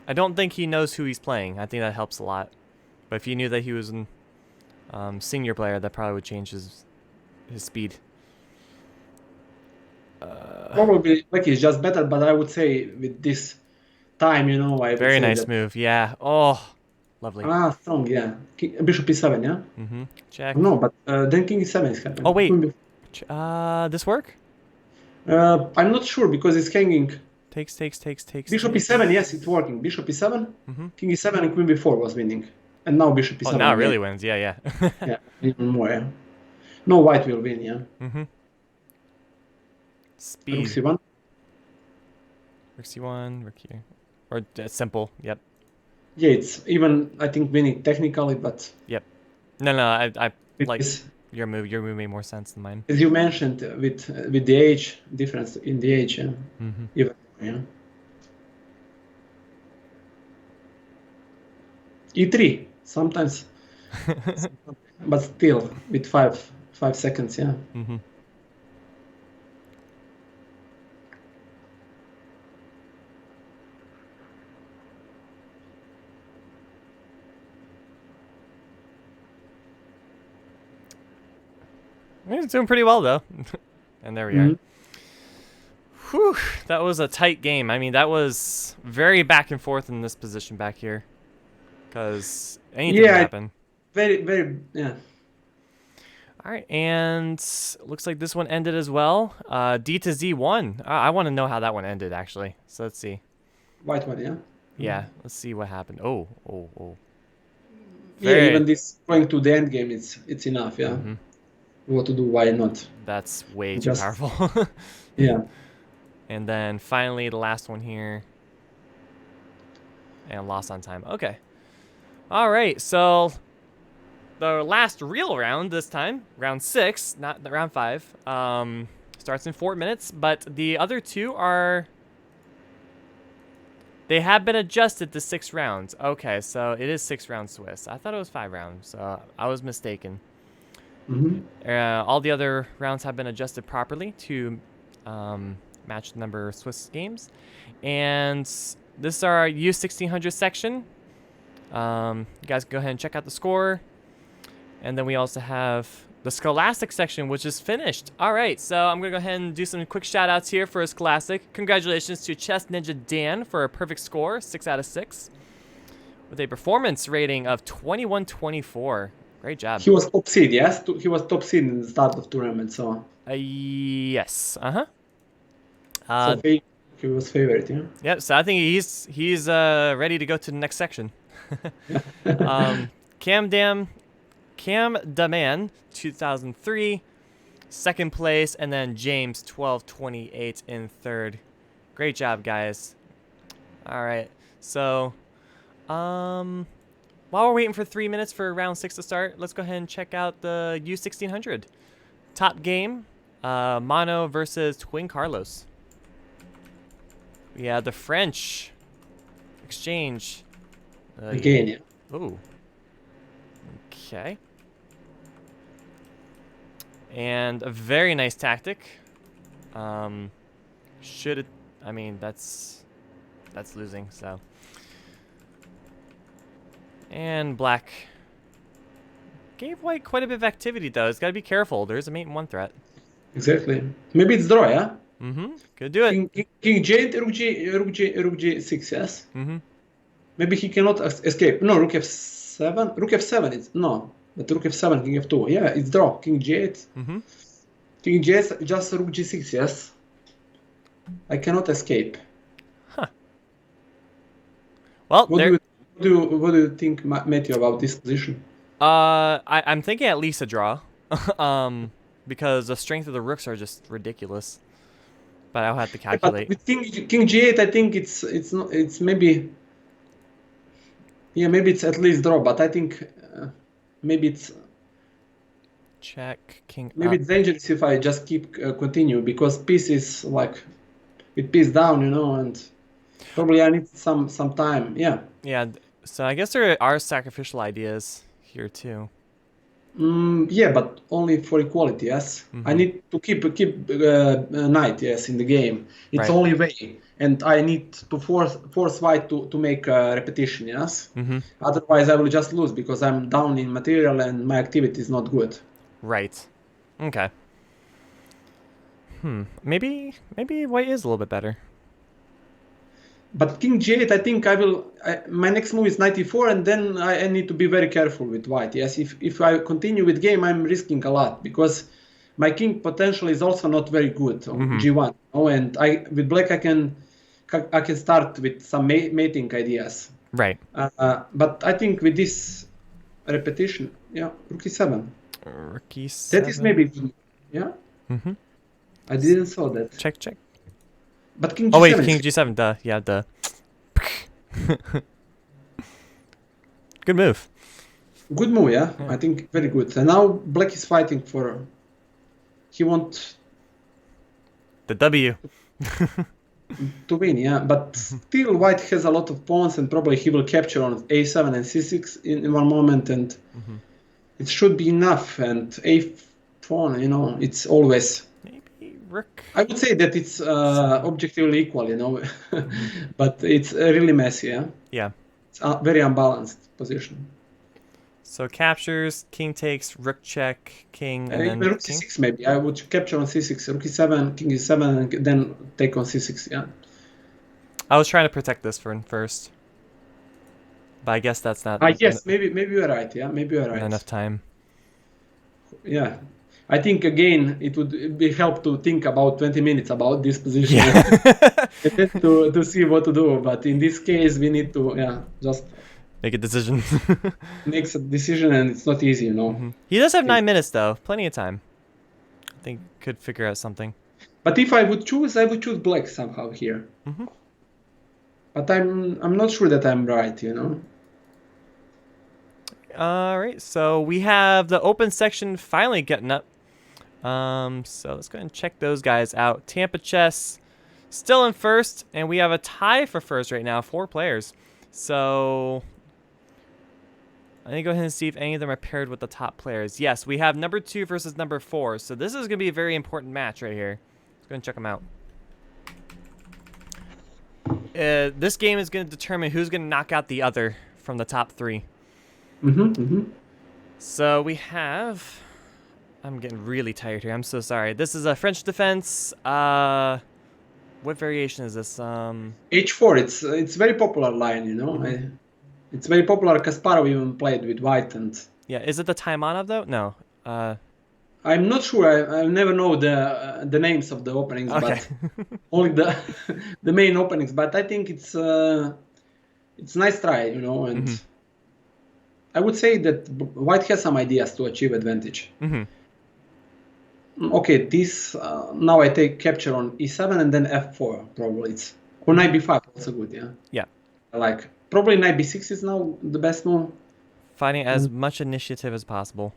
Speaker 1: I don't think he knows who he's playing. I think that helps a lot. But if he knew that he was a senior player, that probably would change his speed.
Speaker 2: Probably like it's just better, but I would say with this time, I would
Speaker 1: Very
Speaker 2: say
Speaker 1: nice
Speaker 2: that,
Speaker 1: move. Yeah. Oh, lovely.
Speaker 2: strong, yeah. Bishop e7, yeah?
Speaker 1: Mm-hmm. Check.
Speaker 2: No, but then king e7 is happening.
Speaker 1: Oh, wait. This work?
Speaker 2: I'm not sure because it's hanging.
Speaker 1: Takes.
Speaker 2: Bishop e7, yes, it's working. Bishop e7, king e7, and queen b4 was winning. And now bishop e7.
Speaker 1: Oh, now it really wins. Yeah.
Speaker 2: Yeah, even more, yeah. No, white will win, yeah.
Speaker 1: Speed.
Speaker 2: Rook c1.
Speaker 1: Rook c1, rook here. Or simple, yep.
Speaker 2: Yeah, it's even, I think, winning technically, but...
Speaker 1: Yep. No, I like
Speaker 2: this,
Speaker 1: your move. Your move made more sense than mine.
Speaker 2: as you mentioned, with the age, difference in the age, yeah. Even, yeah. e3, sometimes. But still, with 5 seconds, yeah.
Speaker 1: He's doing pretty well, though. And there we are. Whew, that was a tight game. I mean, that was very back and forth in this position back here. Because anything can happen.
Speaker 2: Very, very, yeah.
Speaker 1: All right, and looks like this one ended as well. D to Z1. I want to know how that one ended, actually. So let's see.
Speaker 2: White one, yeah?
Speaker 1: Yeah, let's see what happened. Oh.
Speaker 2: Yeah, even this going to the end game, it's enough, yeah? What to do, why not?
Speaker 1: That's way too powerful.
Speaker 2: Yeah.
Speaker 1: And then finally the last one here. And lost on time. Okay. All right, so the last real round this time, round 6, not round 5, starts in 4 minutes. But the other two they have been adjusted to 6 rounds. Okay, so it is 6 rounds Swiss. I thought it was 5 rounds, so I was mistaken. All the other rounds have been adjusted properly to match the number of Swiss games. And this is our U1600 section. You guys can go ahead and check out the score. And then we also have the Scholastic section, which is finished. All right, so I'm going to go ahead and do some quick shout-outs here for Scholastic. Congratulations to Chess Ninja Dan for a perfect score, 6 out of 6, with a performance rating of 2124. Great job.
Speaker 2: He was top seed, yes? He was top seed in the start of tournament, so...
Speaker 1: Yes,
Speaker 2: so he was favorite, yeah?
Speaker 1: Yep, so I think he's ready to go to the next section. Cam Daman, 2003, second place, and then James, 1228 in third. Great job, guys. All right, so while we're waiting for 3 minutes for round 6 to start, let's go ahead and check out the U1600. Top game, Mono versus Twin Carlos. We have the French exchange.
Speaker 2: Again, yeah.
Speaker 1: Ooh. Okay. And a very nice tactic. Should it... I mean, that's losing, so... And black gave white quite a bit of activity, though. It's got to be careful. There's a mate and 1 threat.
Speaker 2: Exactly. Maybe it's draw, yeah?
Speaker 1: Could do it.
Speaker 2: King J8, Rook G6, yes? Maybe he cannot escape. No, Rook F7. Rook F7 is... No. But Rook F7, King F2. Yeah, it's draw. King G8. King G8, just Rook G6, yes? I cannot escape.
Speaker 1: Huh. Well,
Speaker 2: what do you think, Matthew, about this position?
Speaker 1: I'm thinking at least a draw. Because the strength of the rooks are just ridiculous. But I'll have to calculate.
Speaker 2: But with King G8, I think it's maybe... Yeah, maybe it's at least draw, but I think maybe it's...
Speaker 1: check, king
Speaker 2: Maybe
Speaker 1: up.
Speaker 2: it's dangerous if I just keep continue because piece is like with piece down, and probably I need some time. Yeah.
Speaker 1: Yeah, so I guess there are sacrificial ideas here too.
Speaker 2: Yeah, but only for equality. Yes, I need to keep knight. Yes, in the game, it's
Speaker 1: Right.
Speaker 2: only way, and I need to force white to make a repetition. Yes, otherwise I will just lose because I'm down in material and my activity is not good.
Speaker 1: Right. Okay. Maybe white is a little bit better.
Speaker 2: But king g8, I think my next move is knight e4, and then I need to be very careful with white. Yes, if I continue with game, I'm risking a lot because my king potential is also not very good on g1. Oh, and with black I can start with some mating ideas.
Speaker 1: Right.
Speaker 2: But I think with this repetition, yeah, rook e7.
Speaker 1: Rook e7.
Speaker 2: That is maybe, yeah. I didn't saw that.
Speaker 1: Check, check.
Speaker 2: But king g7.
Speaker 1: Oh wait, king g7. Duh. Yeah, duh. Good move.
Speaker 2: Good move, yeah. I think very good. And now black is fighting for. He wants
Speaker 1: the W.
Speaker 2: to win, yeah. But still, white has a lot of pawns, and probably he will capture on a7 and c6 in one moment, and it should be enough. And a pawn, it's always.
Speaker 1: Maybe rook.
Speaker 2: I would say that it's objectively equal, but it's really messy, yeah.
Speaker 1: Yeah.
Speaker 2: It's a very unbalanced position.
Speaker 1: So captures, king takes, rook check, king, and then
Speaker 2: rook
Speaker 1: king?
Speaker 2: c6 maybe. I would capture on c6, rook e7, king e7, and then take on c6. Yeah.
Speaker 1: I was trying to protect this first, but I guess that's not.
Speaker 2: Yes, maybe you're right. Yeah, maybe you're right.
Speaker 1: Enough time.
Speaker 2: Yeah, I think again it would be help to think about 20 minutes about this position and then to see what to do. But in this case, we need to just.
Speaker 1: Make a decision.
Speaker 2: Makes a decision, and it's not easy,
Speaker 1: He does have 9 minutes, though. Plenty of time. I think could figure out something.
Speaker 2: But if I would choose, black somehow here. But I'm not sure that I'm right,
Speaker 1: All right, so we have the open section finally getting up. So let's go ahead and check those guys out. Tampa Chess still in first, and we have a tie for first right now, 4 players. So I'm going to go ahead and see if any of them are paired with the top players. Yes, we have number 2 versus number 4. So this is going to be a very important match right here. Let's go and check them out. This game is going to determine who's going to knock out the other from the top 3. So we have... I'm getting really tired here. I'm so sorry. This is a French defense. What variation is this?
Speaker 2: H4. It's very popular line, It's very popular. Kasparov even played with white and.
Speaker 1: Yeah, is it the Taimanov though? No.
Speaker 2: I'm not sure. I never know the names of the openings, but only the main openings. But I think it's nice try, and I would say that white has some ideas to achieve advantage. Okay, this now I take capture on e7 and then f4 probably. It's or knight b5 also good, yeah.
Speaker 1: Yeah.
Speaker 2: I like. Probably knight b6 is now the best move.
Speaker 1: Fighting as much initiative as possible.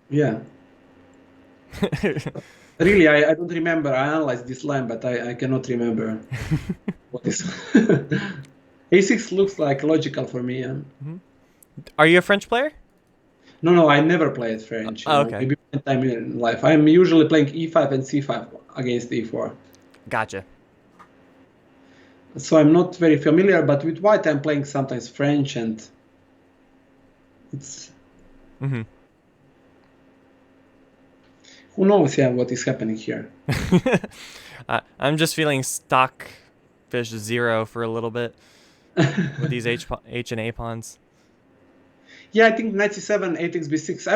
Speaker 2: Yeah. Really, I don't remember. I analyzed this line, but I cannot remember what is. a6 looks like logical for me. Yeah.
Speaker 1: Are you a French player?
Speaker 2: No, I never played French.
Speaker 1: Okay.
Speaker 2: Maybe one time in life. I'm usually playing e5 and c5 against e4.
Speaker 1: Gotcha.
Speaker 2: So I'm not very familiar, but with white I'm playing sometimes French, and it's. Who knows? Yeah, what is happening here?
Speaker 1: I'm just feeling stockfish 0 for a little bit with these H and A pawns.
Speaker 2: Yeah, I think knight c7, 8x b6.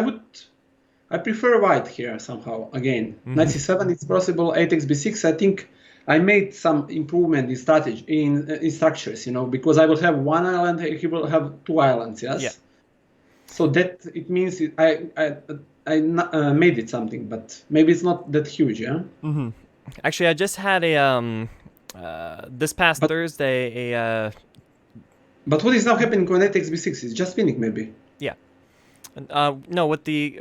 Speaker 2: I prefer white here somehow. Again, knight c7 it's possible. 8x b6. I think I made some improvement in strategy in structures. Because I will have one island, he will have 2 islands. Yes.
Speaker 1: Yeah.
Speaker 2: So that it means I made it something, but maybe it's not that huge. Yeah.
Speaker 1: Actually, I just had a this past Thursday a.
Speaker 2: But what is now happening on 8x b6? It's just winning maybe.
Speaker 1: Yeah. No, with the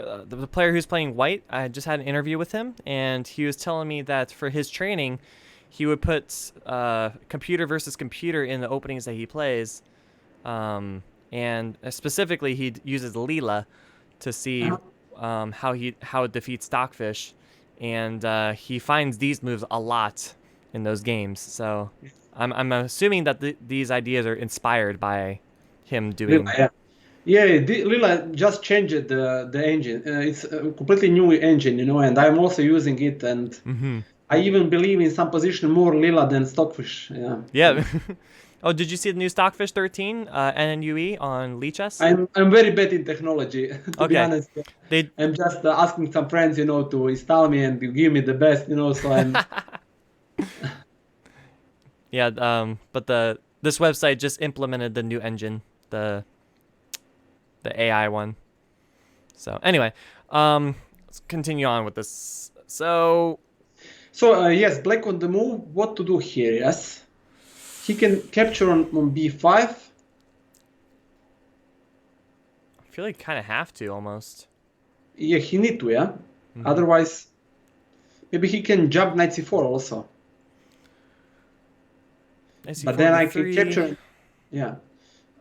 Speaker 1: player who's playing white, I just had an interview with him, and he was telling me that for his training, he would put computer versus computer in the openings that he plays, and specifically he uses Leela to see how it defeats Stockfish, and he finds these moves a lot in those games. So I'm assuming that these ideas are inspired by him doing.
Speaker 2: Yeah, Lila just changed the engine. It's a completely new engine, and I'm also using it, and I even believe in some position more Lila than Stockfish. Yeah.
Speaker 1: Yeah. Oh, did you see the new Stockfish 13 NNUE on Lichess?
Speaker 2: I'm very bad in technology, to be honest. I'm just asking some friends, to install me and to give me the best, so I'm...
Speaker 1: Yeah, but this website just implemented the new engine, the AI one. So anyway, let's continue on with this. So
Speaker 2: yes, black on the move. What to do here? Yes, he can capture on b5. I
Speaker 1: feel like kind of have to almost.
Speaker 2: Yeah, he need to. Yeah, otherwise, maybe he can jump knight c4 also. But then I can capture. Yeah.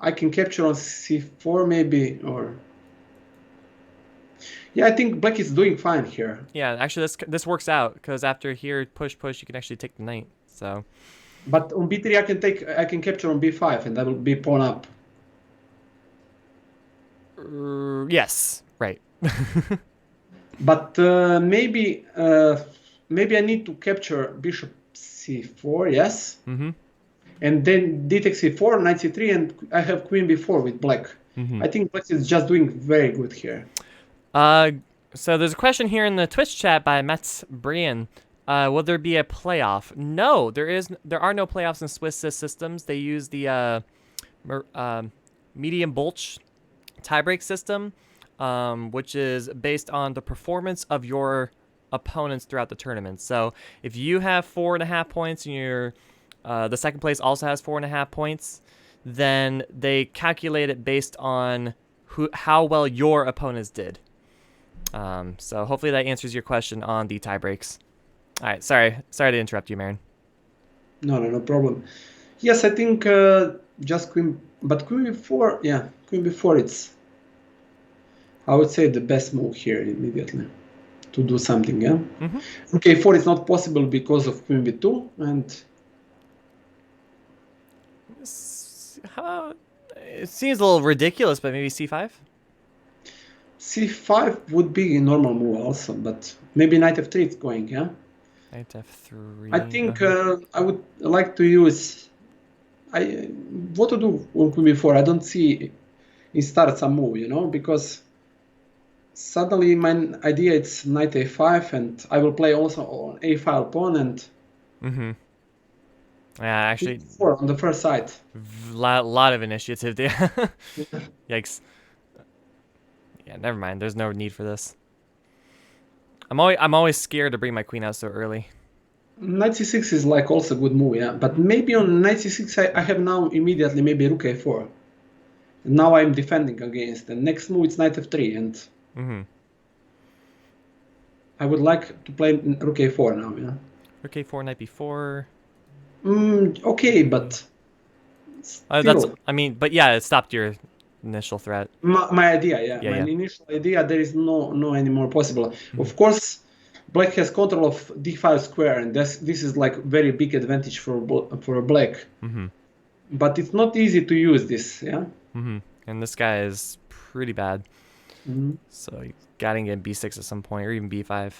Speaker 2: I can capture on c4 maybe, or... Yeah, I think black is doing fine here.
Speaker 1: Yeah, actually this works out, because after here, push, you can actually take the knight, so...
Speaker 2: But on b3 I can capture on b5, and that will be pawn up.
Speaker 1: Yes, right.
Speaker 2: But maybe I need to capture bishop c4, yes? And then d takes c4, knight c3, and I have queen b4 with black. I think black is just doing very good here.
Speaker 1: So there's a question here in the Twitch chat by Mats Brian. Will there be a playoff? No, there are no playoffs in Swiss systems. They use the medium Bolch tiebreak system, which is based on the performance of your opponents throughout the tournament. So if you have 4.5 points and your the second place also has 4.5 points, then they calculate it based on how well your opponents did. So hopefully that answers your question on the tie breaks. All right, sorry to interrupt you, Marin.
Speaker 2: No problem. Yes, I think just queen, but queen b4, yeah, queen b4, it's, I would say, the best move here immediately to do something, yeah? Rook a4 is not possible because of queen b2, and...
Speaker 1: It seems a little ridiculous, but maybe c5?
Speaker 2: c5 would be a normal move also, but maybe knight f3 is going, yeah?
Speaker 1: Knight f3.
Speaker 2: I think I would like to use... what to do on queen b4? I don't see in start some move, because suddenly my idea is knight a5, and I will play also on a-file pawn, and...
Speaker 1: Yeah, actually,
Speaker 2: on the first side.
Speaker 1: Lot of initiative there. Yikes. Yeah, never mind. There's no need for this. I'm always scared to bring my queen out so early.
Speaker 2: Knight c6 is like also a good move, yeah. But maybe on knight c6 I have now immediately maybe rook a4. And now I'm defending against. The next move is knight f3, and I would like to play rook a4 now, yeah.
Speaker 1: Rook a4, knight b4.
Speaker 2: Okay, but still,
Speaker 1: but yeah, it stopped your initial threat.
Speaker 2: My idea, yeah. My initial idea, there is no anymore possible. Of course, black has control of d5 square, and this is like very big advantage for black. But it's not easy to use this, yeah.
Speaker 1: And this guy is pretty bad. So you gotta get b6 at some point, or even b5.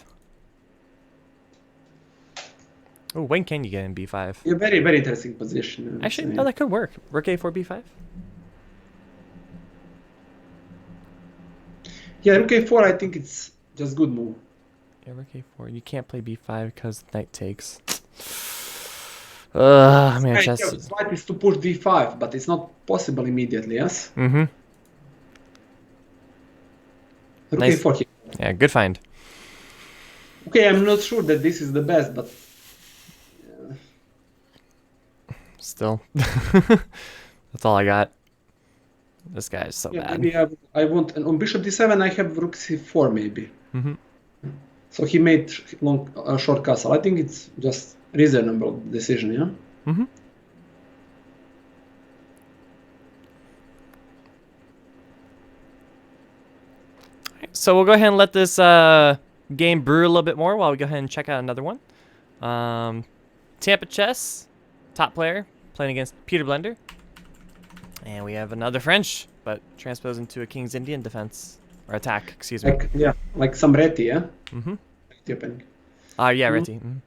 Speaker 1: Oh, when can you get in b5?
Speaker 2: Yeah, very, very interesting position.
Speaker 1: Actually, no, that could work. Rook a4, b5?
Speaker 2: Yeah, rook a4, I think it's just good move.
Speaker 1: Yeah, rook a4. You can't play b5 because knight takes. Man, chess.
Speaker 2: The fight is to push d5, but it's not possible immediately, yes?
Speaker 1: Rook
Speaker 2: a4 here.
Speaker 1: Yeah, good find.
Speaker 2: Okay, I'm not sure that this is the best, but...
Speaker 1: Still. That's all I got. This guy is so
Speaker 2: Yeah,
Speaker 1: bad.
Speaker 2: maybe I want, and on bishop d7 I have rook c4 maybe.
Speaker 1: Mm-hmm.
Speaker 2: So he made short castle. I think it's just reasonable decision, yeah?
Speaker 1: Mm-hmm. So we'll go ahead and let this game brew a little bit more while we go ahead and check out another one. Tampa Chess, top player, playing against Peter Blender. And we have another French, but transposed into a King's Indian defense. Or attack, excuse me.
Speaker 2: Like some Reti, yeah?
Speaker 1: Mm-hmm.
Speaker 2: Opening.
Speaker 1: Yeah, Reti. Mm-hmm.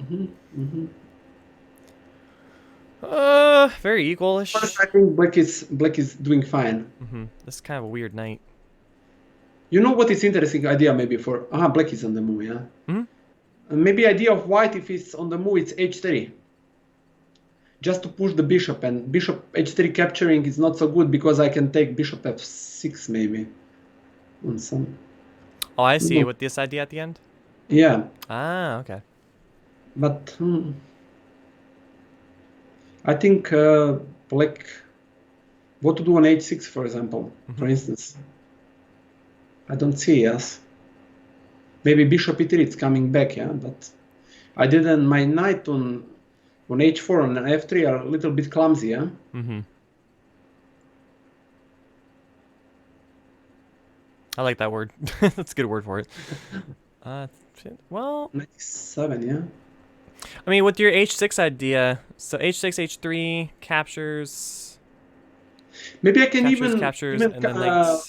Speaker 2: Mm-hmm. Mm-hmm.
Speaker 1: Very equal-ish.
Speaker 2: I think black is doing fine.
Speaker 1: Mm-hmm. This is kind of a weird night.
Speaker 2: You know what is interesting idea maybe for black is on the move, yeah?
Speaker 1: Mm-hmm.
Speaker 2: Maybe idea of white if it's on the move it's h3. Just to push the bishop, and bishop h3 capturing is not so good because I can take bishop f6 maybe. On some.
Speaker 1: Oh, I see. With this idea at the end?
Speaker 2: Yeah.
Speaker 1: Ah, okay.
Speaker 2: But I think black, what to do on h6 for example, for instance. I don't see, yes. Maybe bishop e3 it's coming back, yeah, but I didn't, my knight on h4 and f3 are a little bit clumsy, yeah.
Speaker 1: Mm-hmm. I like that word. That's a good word for it. Well,
Speaker 2: 97, yeah.
Speaker 1: I mean, with your h6 idea, so h6, h3 captures.
Speaker 2: Maybe I can
Speaker 1: captures, and then like.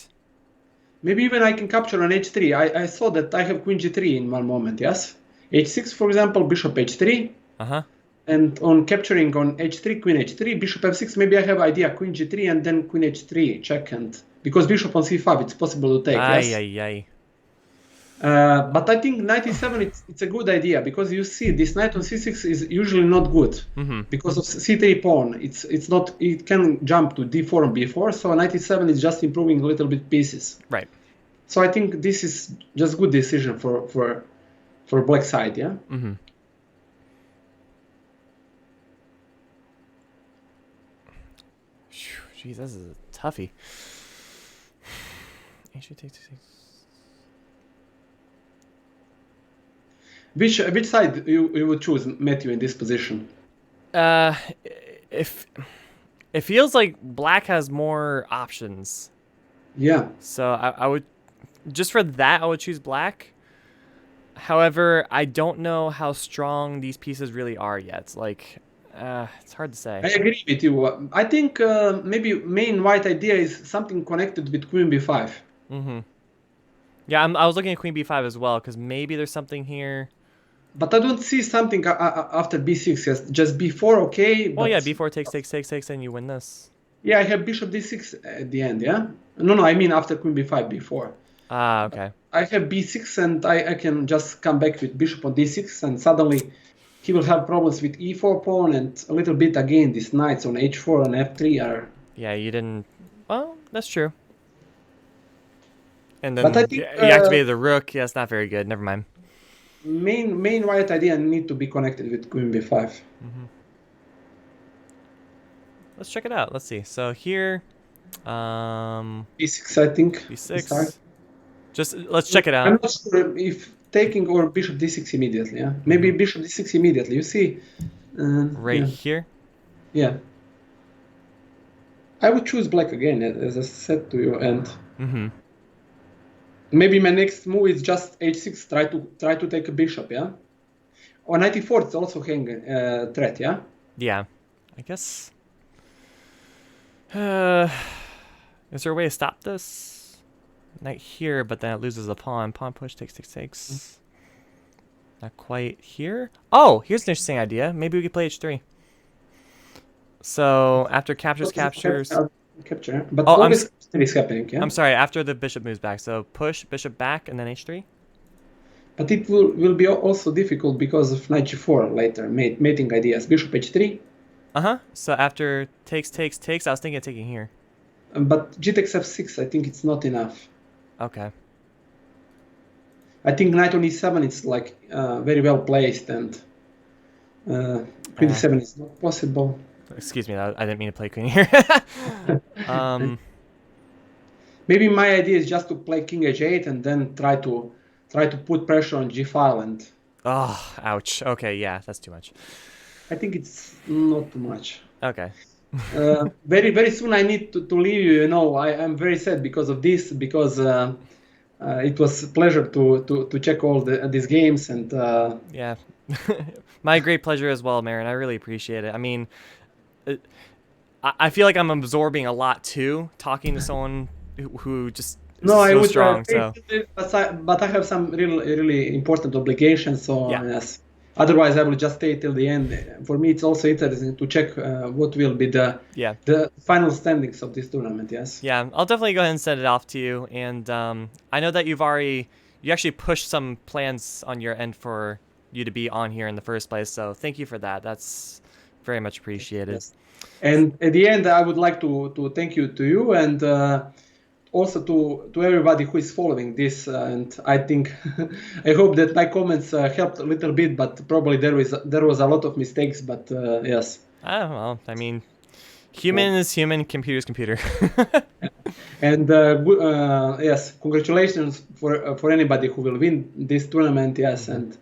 Speaker 2: Maybe even I can capture on h3. I saw that I have queen g3 in one moment, yes? h6, for example, bishop h3.
Speaker 1: Uh-huh.
Speaker 2: And on capturing on h3, queen h3, bishop f6, maybe I have idea queen g3 and then queen h3, check, and because bishop on c5, it's possible to take, yes? But I think knight e7, it's a good idea, because you see, this knight on c6 is usually not good, because of c3 pawn. It's not, it can jump to d4 and b4, so knight e7 is just improving a little bit pieces.
Speaker 1: Right.
Speaker 2: So I think this is just good decision for black side, yeah?
Speaker 1: Mm-hmm. Jeez, this is a toughie. H8 takes.
Speaker 2: Which side you would choose, Matthew, in this position?
Speaker 1: If it feels like black has more options.
Speaker 2: Yeah.
Speaker 1: So I would, just for that, I would choose black. However, I don't know how strong these pieces really are yet. Like, it's hard to say.
Speaker 2: I agree with you. I think maybe main white idea is something connected with queen b5.
Speaker 1: Mm-hmm. Yeah, I was looking at queen b5 as well, because maybe there's something here.
Speaker 2: But I don't see something after b6. Yes, just b4, okay.
Speaker 1: Well, yeah, b4 takes, and you win this.
Speaker 2: Yeah, I have bishop d6 at the end, yeah? No, I mean after queen b5, b4.
Speaker 1: Ah, okay.
Speaker 2: I have b6, and I can just come back with bishop on d6, and suddenly he will have problems with e4 pawn, and a little bit again, these knights on h4 and f3 are...
Speaker 1: Yeah, you didn't... Well, that's true. And then
Speaker 2: but I think,
Speaker 1: you activated the rook. Yeah, it's not very good. Never mind.
Speaker 2: Main white idea need to be connected with queen b5.
Speaker 1: Mm-hmm. Let's check it out. Let's see. So here,
Speaker 2: b6, I think.
Speaker 1: b6. Just let's check it out.
Speaker 2: I'm not sure if taking or bishop d6 immediately. Yeah, maybe bishop d6 immediately. You see,
Speaker 1: right here.
Speaker 2: Yeah. I would choose black again, as I said to you, and maybe my next move is just h6. Try to take a bishop. Yeah. On knight e4, it's also hanging threat. Yeah.
Speaker 1: Yeah, I guess. Is there a way to stop this? Knight here, but then it loses a pawn. Pawn push takes. Not quite here. Oh, here's an interesting idea. Maybe we could play h3. So after captures.
Speaker 2: Capture, but always is happening. Yeah.
Speaker 1: I'm sorry. After the bishop moves back, so push bishop back and then h3.
Speaker 2: But it will be also difficult because of knight g4 later. Mating ideas. Bishop h3.
Speaker 1: So after takes, I was thinking of taking here.
Speaker 2: But g takes f6, I think it's not enough.
Speaker 1: Okay.
Speaker 2: I think knight on e7 is like very well placed, and queen d7 is not possible.
Speaker 1: Excuse me, I didn't mean to play queen here.
Speaker 2: maybe my idea is just to play king h8 and then try to put pressure on g file, and
Speaker 1: Oh, ouch. Okay, yeah, that's too much.
Speaker 2: I think it's not too much.
Speaker 1: Okay.
Speaker 2: Very, very soon I need to leave you. You know, I'm very sad because of this, because it was a pleasure to check all these games, and
Speaker 1: Yeah. My great pleasure as well, Marin. I really appreciate it. I mean, I feel like I'm absorbing a lot too, talking to someone who just is
Speaker 2: no, I
Speaker 1: so
Speaker 2: would
Speaker 1: strong. So
Speaker 2: but I have some really important obligations. So
Speaker 1: yeah.
Speaker 2: yes, otherwise I will just stay till the end. For me, it's also interesting to check what will be the final standings of this tournament. Yes.
Speaker 1: Yeah, I'll definitely go ahead and send it off to you. And I know that you actually pushed some plans on your end for you to be on here in the first place. So thank you for that. That's very much appreciated.
Speaker 2: Yes. And at the end, I would like to thank you and also to everybody who is following this. And I think I hope that my comments helped a little bit, but probably there was a lot of mistakes. But yes.
Speaker 1: Oh well, I mean, human is human, computer is computer.
Speaker 2: And yes, congratulations for anybody who will win this tournament. Yes, and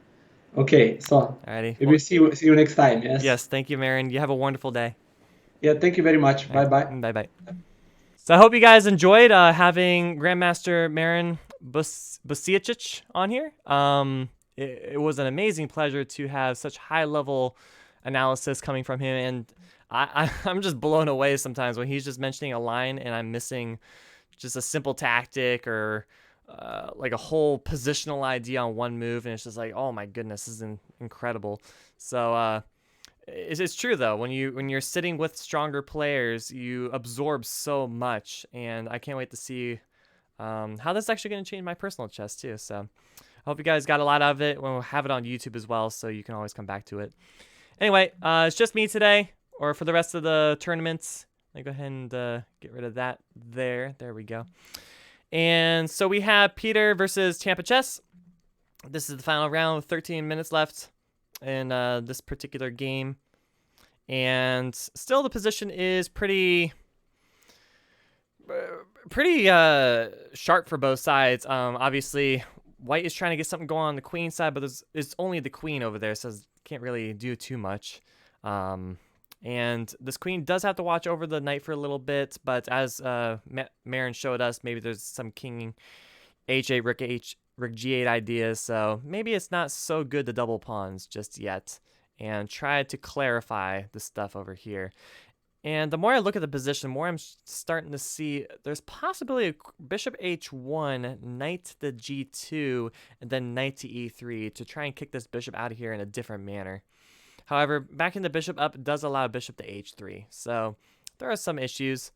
Speaker 2: okay, so
Speaker 1: alrighty,
Speaker 2: we will see you next time. Yes.
Speaker 1: Yes, thank you, Marin. You have a wonderful day.
Speaker 2: Yeah, thank you very much. Bye bye.
Speaker 1: Bye bye. So I hope you guys enjoyed having Grandmaster Marin Bosiočić on here. It was an amazing pleasure to have such high level analysis coming from him, and I'm just blown away sometimes when he's just mentioning a line and I'm missing just a simple tactic or like a whole positional idea on one move, and it's just like, oh my goodness, this is incredible. So it's true though, when you're sitting with stronger players, you absorb so much, and I can't wait to see how this is actually going to change my personal chess too. So I hope you guys got a lot out of it. We'll have it on YouTube as well, so you can always come back to it. Anyway, it's just me today, or for the rest of the tournaments. Let me go ahead and get rid of that there. There we go. And so we have Peter versus Tampa Chess. This is the final round with 13 minutes left in this particular game. And still the position is pretty sharp for both sides. Obviously, white is trying to get something going on the queen side, but it's only the queen over there, so can't really do too much. And this queen does have to watch over the knight for a little bit, but as Marin showed us, maybe there's some king h8, rook g8 ideas, so maybe it's not so good to double pawns just yet, and try to clarify the stuff over here. And the more I look at the position, the more I'm starting to see there's possibly a bishop h1, knight to g2, and then knight to e3 to try and kick this bishop out of here in a different manner. However, backing the bishop up does allow bishop to h3, so there are some issues.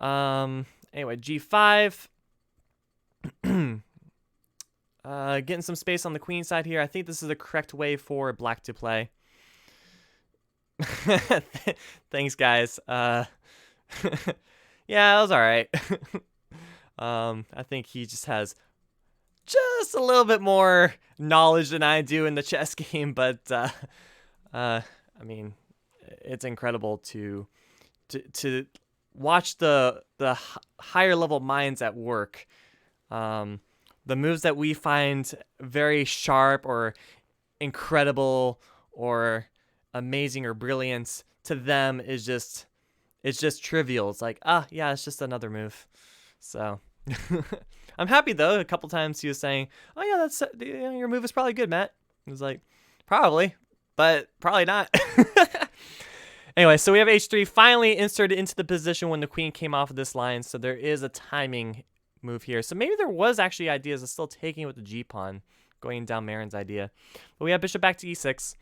Speaker 1: Anyway, g5. Getting some space on the queen side here. I think this is the correct way for black to play. Thanks, guys. Yeah, that was all right. I think he just has just a little bit more knowledge than I do in the chess game, but I mean, it's incredible to watch the higher level minds at work. The moves that we find very sharp or incredible or amazing or brilliant, to them is just, it's just trivial. It's like, yeah, it's just another move. So I'm happy though. A couple times he was saying, oh yeah, that's your move is probably good, Matt. I was like, probably, but probably not. Anyway, so we have h3 finally inserted into the position when the queen came off of this line, so there is a timing move here. So maybe there was actually ideas of still taking it with the g-pawn, going down Marin's idea. But we have bishop back to e6.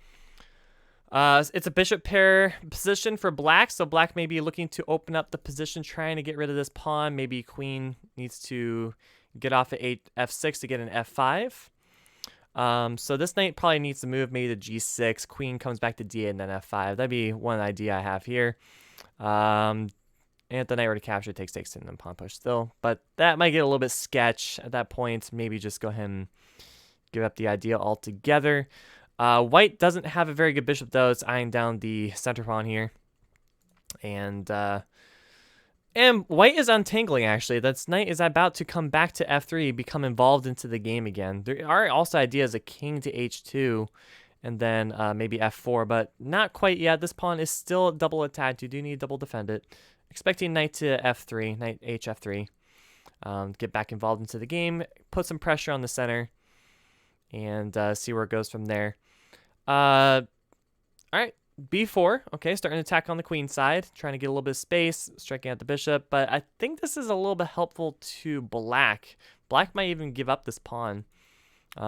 Speaker 1: It's a bishop pair position for black, so black may be looking to open up the position, trying to get rid of this pawn. Maybe queen needs to get off at f6 to get an f5. So this knight probably needs to move maybe to g6. Queen comes back to d8 and then f5. That'd be one idea I have here. And if the knight were to capture, it takes and then pawn push still. But that might get a little bit sketch at that point. Maybe just go ahead and give up the idea altogether. White doesn't have a very good bishop, though. It's eyeing down the center pawn here. And And white is untangling, actually. That's knight is about to come back to f3, become involved into the game again. There are also ideas of king to h2, and then maybe f4, but not quite yet. This pawn is still double attacked. You do need to double defend it. Expecting knight to f3, knight hf3. Get back involved into the game, put some pressure on the center, and see where it goes from there. All right. b4, okay, starting to attack on the queen side, trying to get a little bit of space, striking at the bishop, but I think this is a little bit helpful to black. Black might even give up this pawn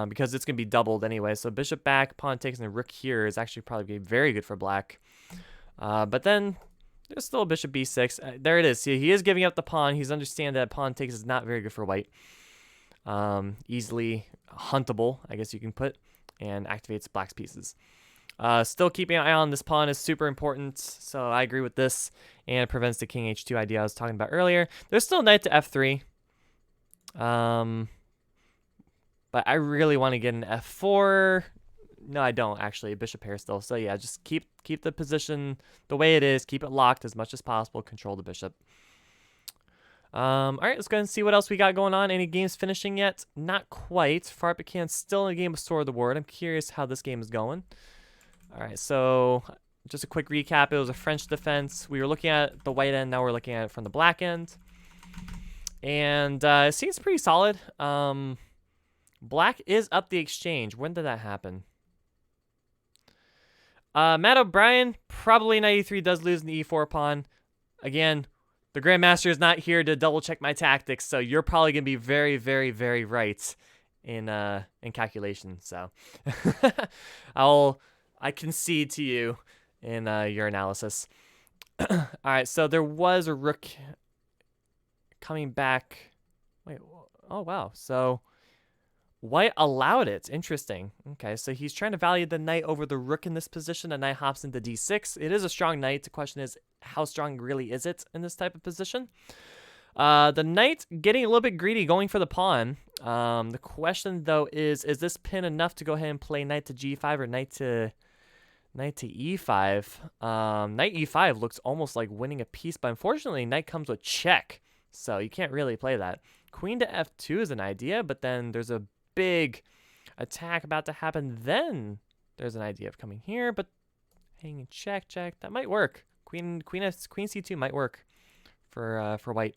Speaker 1: because it's going to be doubled anyway, so bishop back, pawn takes, and the rook here is actually probably very good for black. But then there's still bishop b6. There it is. See, he is giving up the pawn. He's understanding that pawn takes is not very good for white. Easily huntable, I guess you can put, and activates black's pieces. Still keeping an eye on this pawn is super important, so I agree with this, and it prevents the king h2 idea I was talking about earlier. There's still knight to f3, but I really want to get an f4. No, I don't actually. Bishop pair still. So yeah, just keep the position the way it is. Keep it locked as much as possible. Control the bishop. All right, let's go ahead and see what else we got going on. Any games finishing yet? Not quite. Farbakan still in a game of Sword of the Word. I'm curious how this game is going. All right, so just a quick recap. It was a French defense. We were looking at the white end. Now we're looking at it from the black end. And it seems pretty solid. Black is up the exchange. When did that happen? Matt O'Brien, probably 93 does lose in the e4 pawn. Again, the Grandmaster is not here to double check my tactics, so you're probably going to be very, very, very right in calculation. So I concede to you in your analysis. All right, so there was a rook coming back. Wait, oh wow. So white allowed it. Interesting. Okay, so he's trying to value the knight over the rook in this position. The knight hops into d6. It is a strong knight. The question is, how strong really is it in this type of position? The knight getting a little bit greedy, going for the pawn. The question, though, is this pin enough to go ahead and play knight to g5 or knight to e5? Knight e5 looks almost like winning a piece, but unfortunately, knight comes with check, so you can't really play that. Queen to f2 is an idea, but then there's a big attack about to happen. Then there's an idea of coming here, but hanging check, that might work. Queen c2 might work for white.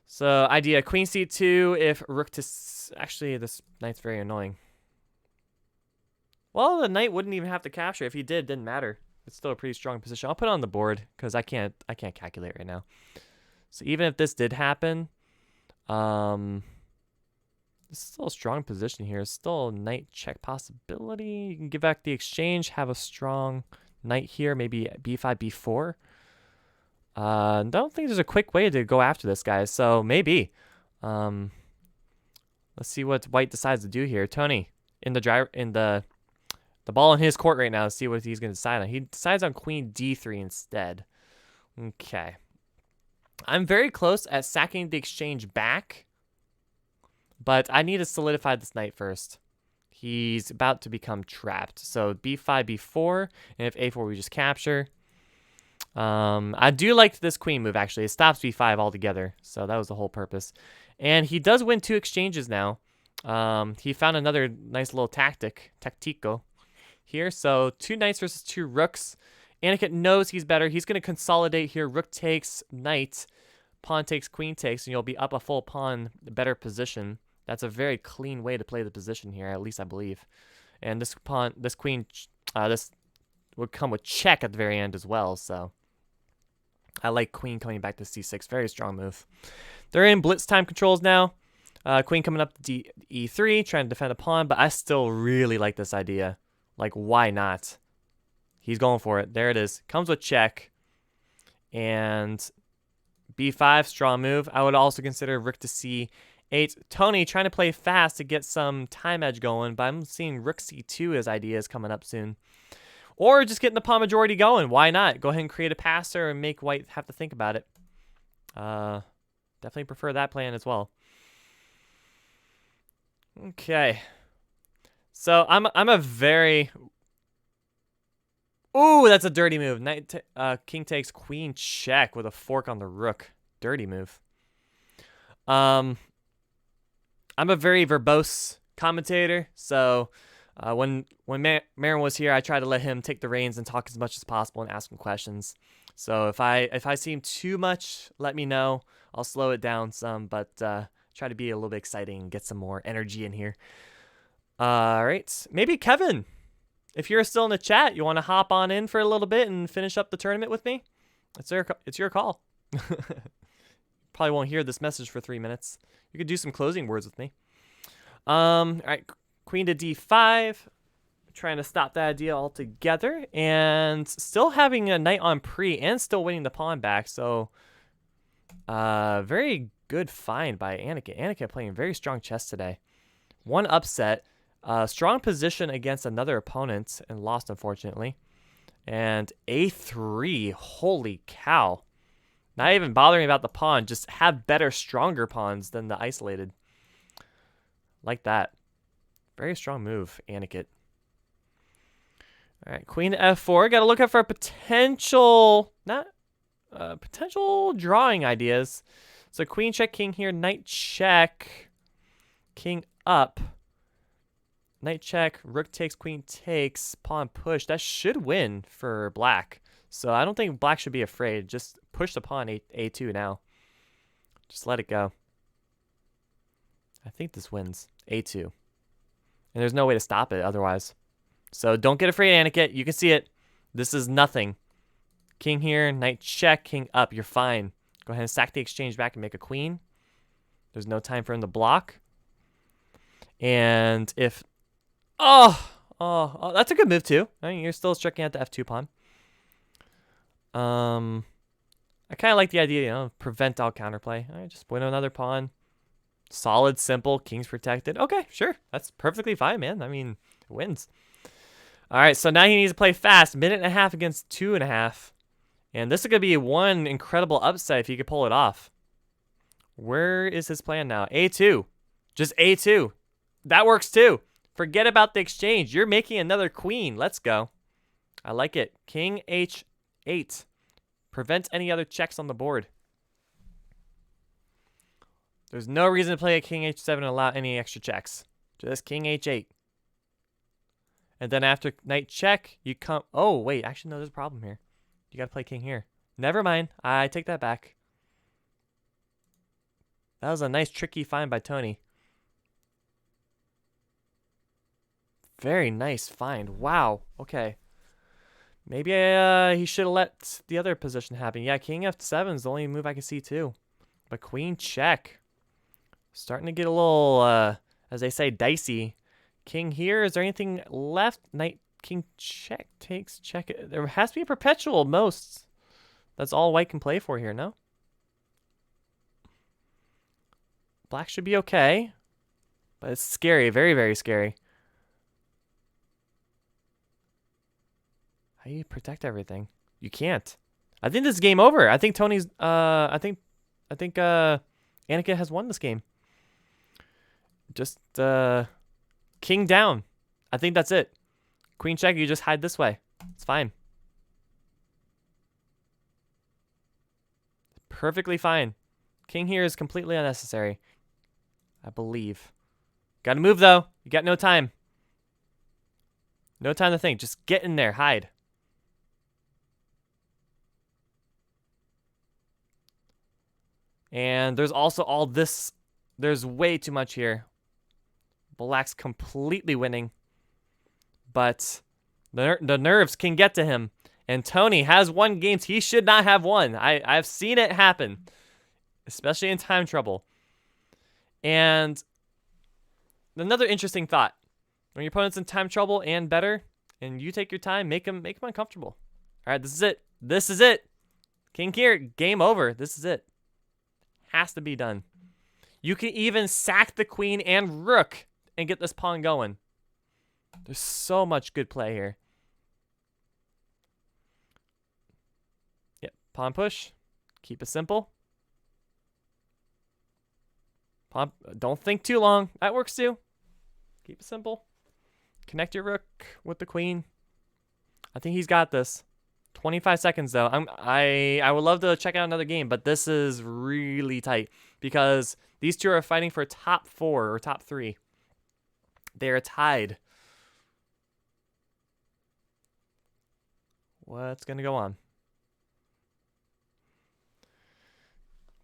Speaker 1: So idea queen c2 if rook to actually this knight's very annoying. Well, the knight wouldn't even have to capture. If he didn't matter. It's still a pretty strong position. I'll put it on the board because I can't calculate right now. So even if this did happen, it's still a strong position here. It's still a knight check possibility. You can give back the exchange, have a strong knight here, maybe b5, b4. I don't think there's a quick way to go after this guy, so maybe. Let's see what white decides to do here. Tony, the ball in his court right now. Let's see what he's going to decide on. He decides on queen d3 instead. Okay. I'm very close at sacking the exchange back, but I need to solidify this knight first. He's about to become trapped. So b5, b4, and if a4 we just capture. I do like this queen move, actually. It stops b5 altogether, so that was the whole purpose. And he does win 2 exchanges now. He found another nice little tactico here. So 2 knights versus 2 rooks. Aniket knows he's better. He's going to consolidate here. Rook takes, knight, pawn takes, queen takes, and you'll be up a full pawn, better position. That's a very clean way to play the position here, at least I believe. And this queen, this would come with check at the very end as well, so I like queen coming back to c6. Very strong move. They're in blitz time controls now. Queen coming up to e3, trying to defend a pawn, but I still really like this idea. Like, why not? He's going for it. There it is. Comes with check. And b5, strong move. I would also consider rook to c8. Tony trying to play fast to get some time edge going, but I'm seeing rook c2 as ideas coming up soon. Or just getting the pawn majority going. Why not? Go ahead and create a passer and make white have to think about it. Definitely prefer that plan as well. Okay. So I'm a very... Ooh, that's a dirty move. King takes queen check with a fork on the rook. Dirty move. I'm a very verbose commentator, so when Marin was here, I tried to let him take the reins and talk as much as possible and ask him questions. So if I seem too much, let me know. I'll slow it down some, but try to be a little bit exciting and get some more energy in here. All right, maybe Kevin, if you're still in the chat, you want to hop on in for a little bit and finish up the tournament with me? It's your call. Probably won't hear this message for 3 minutes. You could do some closing words with me. All right, queen to d5. Trying to stop that idea altogether. And still having a knight on pre and still winning the pawn back. So, very good find by Aniket. Aniket playing very strong chess today. One upset. Strong position against another opponent and lost, unfortunately. And a3. Holy cow. Not even bothering about the pawn. Just have better, stronger pawns than the isolated. Like that. Very strong move, Aniket. All right, queen to f4. Got to look out for potential, potential drawing ideas. So queen check, king here, knight check, king up. Knight check, rook takes, queen takes, pawn push. That should win for black. So I don't think black should be afraid. Just push the pawn a2 now. Just let it go. I think this wins. a2. And there's no way to stop it otherwise. So don't get afraid, Aniket. You can see it. This is nothing. King here, knight check, king up. You're fine. Go ahead and sack the exchange back and make a queen. There's no time for him to block. And if... Oh, that's a good move too. I mean, you're still checking out the f2 pawn. I kind of like the idea, prevent all counterplay. All right, just win another pawn. Solid, simple, king's protected. Okay, sure. That's perfectly fine, man. I mean, it wins. All right, so now he needs to play fast. 1.5 minutes against 2.5. And this is going to be one incredible upset if he could pull it off. Where is his plan now? a2. Just a2. That works too. Forget about the exchange. You're making another queen. Let's go. I like it. King h8. Prevent any other checks on the board. There's no reason to play a king h7 and allow any extra checks. Just king h8. And then after knight check, you come... Oh, wait. Actually, no, there's a problem here. You got to play king here. Never mind. I take that back. That was a nice, tricky find by Tony. Very nice find. Wow. Okay. Maybe he should have let the other position happen. Yeah, king f7 is the only move I can see too. But queen check. Starting to get a little, as they say, dicey. King here. Is there anything left? Knight, king check. Takes check. There has to be a perpetual most. That's all white can play for here, no? Black should be okay. But it's scary. Very, very scary. How do you protect everything? You can't. I think this is game over. I think Tony's I think Aniket has won this game. Just king down. I think that's it. Queen check, you just hide this way. It's fine. Perfectly fine. King here is completely unnecessary. I believe. Gotta move though. You got no time. No time to think. Just get in there. Hide. And there's also all this. There's way too much here. Black's completely winning. But the nerves can get to him. And Tony has won games he should not have won. I've seen it happen. Especially in time trouble. And another interesting thought. When your opponent's in time trouble and better, and you take your time, make him uncomfortable. All right, this is it. This is it. King here, game over. This is it. Has to be done. You can even sack the queen and rook and get this pawn going. There's so much good play here. Yep, pawn push. Keep it simple. Pawn, don't think too long. That works too. Keep it simple. Connect your rook with the queen. I think he's got this. 25 seconds though. I would love to check out another game, but this is really tight because these two are fighting for top 4 or top 3. They are tied. What's gonna go on?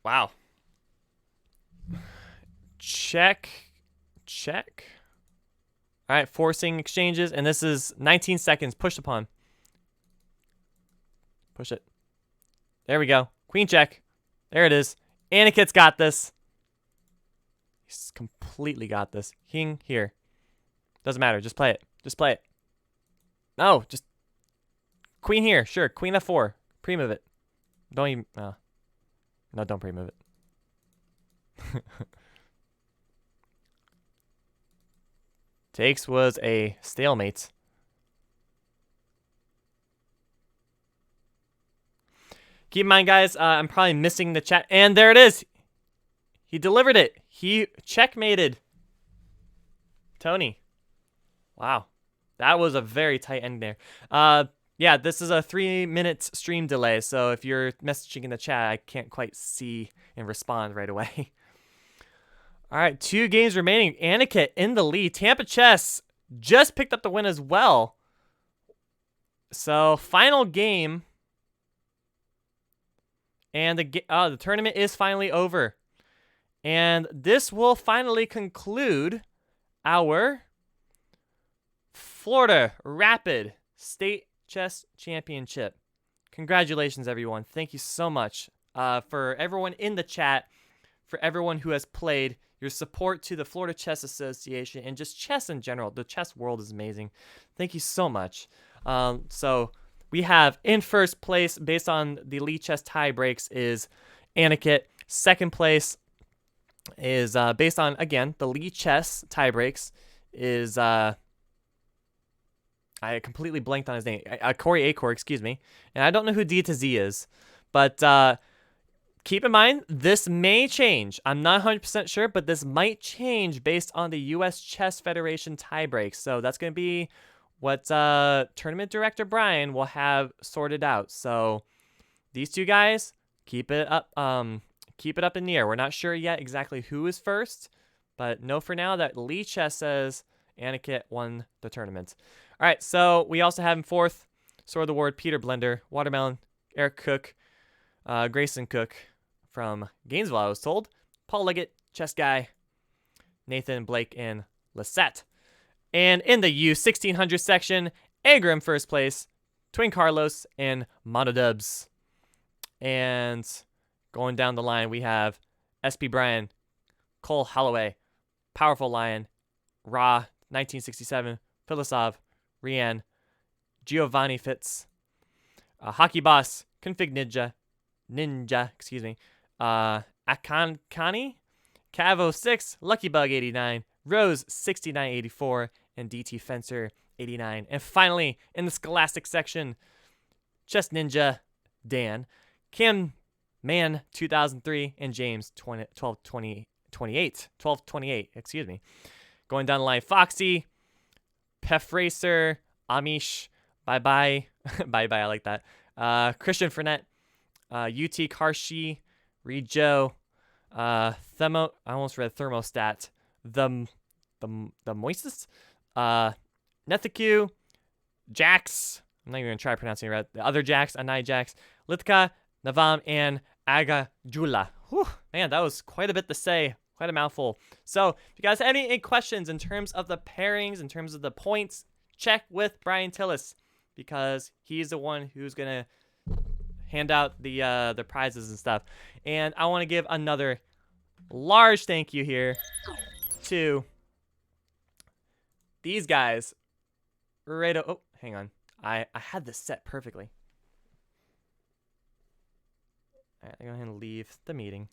Speaker 1: Wow. Check. All right, forcing exchanges, and this is 19 seconds. Pushed upon. Push it. There we go. Queen check. There it is. Anikit's got this. He's completely got this. King here. Doesn't matter. Just play it. Just play it. No, just queen here. Sure. Queen f4. Pre-move it. Don't even. No, don't pre-move it. Takes was a stalemate. Keep in mind, guys, I'm probably missing the chat. And there it is. He delivered it. He checkmated Tony. Wow. That was a very tight end there. Yeah, this is a 3-minute stream delay. So if you're messaging in the chat, I can't quite see and respond right away. All right, 2 games remaining. Anikit in the lead. Tampa Chess just picked up the win as well. So final game. And the tournament is finally over. And this will finally conclude our Florida Rapid State Chess Championship. Congratulations, everyone. Thank you so much for everyone in the chat, for everyone who has played, your support to the Florida Chess Association, and just chess in general. The chess world is amazing. Thank you so much. So we have in first place, based on the Elite Chess tie breaks, is Anikit. Second place is based on, again, the Elite Chess tie breaks, is I completely blanked on his name. Corey Acor, excuse me. And I don't know who D to Z is. But keep in mind, this may change. I'm not 100% sure, but this might change based on the U.S. Chess Federation tie breaks. So that's going to be what tournament director Brian will have sorted out. So these two guys, keep it up in the air. We're not sure yet exactly who is first, but know for now that Lee Chess says Anikit won the tournament. All right, so we also have in fourth, Sword of the Ward, Peter Blender, Watermelon, Eric Cook, Grayson Cook from Gainesville, I was told, Paul Liggett, Chess Guy, Nathan Blake, and Lisette. And in the U1600 section, Agram first place, Twin Carlos, and Monodubs. And going down the line, we have SP Brian, Cole Holloway, Powerful Lion, Ra 1967, Filisov, Rian, Giovanni Fitz, Hockey Boss, Config Ninja, excuse me, Akankani, Cavo 6, Lucky Bug 89, Rose 6984, and DT Fencer 89. And finally, in the Scholastic section, Chess Ninja Dan, Kim Man 2003, and James 1228, excuse me. Going down the line, Foxy, Pef Racer, Amish, Bye Bye, I like that. Christian Fernet, UT Karshi, Reed Joe, I almost read Thermostat, the Moistest, Nethiku, Jax, I'm not even going to try pronouncing it right, the other Jax, Anai Jax, Litka, Navam, and Aga Jula. Whew, man, that was quite a bit to say. Quite a mouthful. So, if you guys have any questions in terms of the pairings, in terms of the points, check with Brian Tillis, because he's the one who's going to hand out the prizes and stuff. And I want to give another large thank you here to these guys. Oh, hang on. I had this set perfectly. All right, I'm going to go ahead and leave the meeting.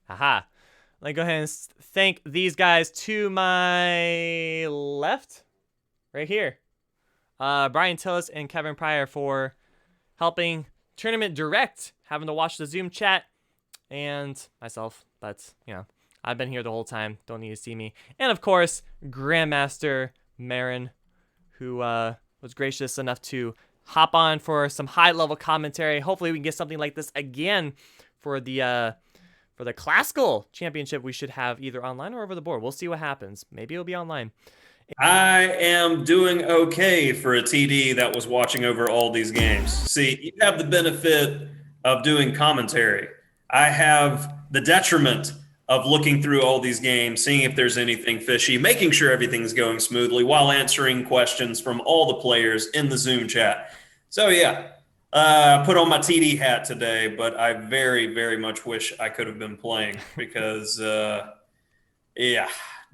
Speaker 1: Aha. Let me go ahead and thank these guys to my left, right here. Brian Tillis and Kevin Pryor for helping Tournament Direct, having to watch the Zoom chat, and myself. But, you know, I've been here the whole time. Don't need to see me. And, of course, Grandmaster Marin, who was gracious enough to hop on for some high-level commentary. Hopefully we can get something like this again for the classical championship. We should have either online or over the board. We'll see what happens. Maybe it'll be online.
Speaker 3: I am doing okay for a TD that was watching over all these games. See, you have the benefit of doing commentary. I have the detriment of looking through all these games, seeing if there's anything fishy, making sure everything's going smoothly while answering questions from all the players in the Zoom chat. So, yeah, put on my TD hat today, but I very, very much wish I could have been playing because,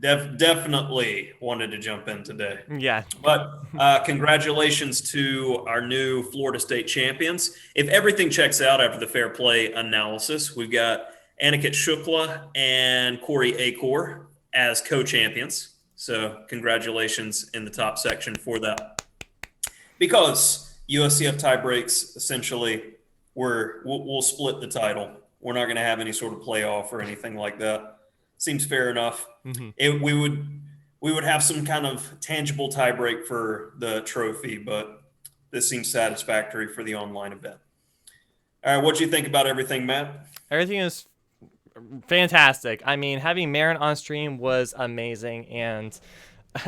Speaker 3: definitely wanted to jump in today.
Speaker 1: Yeah.
Speaker 3: But congratulations to our new Florida State champions. If everything checks out after the fair play analysis, we've got Aniket Shukla and Corey Acor as co-champions. So congratulations in the top section for that. Because USCF tie breaks, essentially, we'll split the title. We're not going to have any sort of playoff or anything like that. Seems fair enough. Mm-hmm. We would have some kind of tangible tiebreak for the trophy, but this seems satisfactory for the online event. All right, what do you think about everything, Matt?
Speaker 1: Everything is fantastic. I mean, having Marin on stream was amazing, and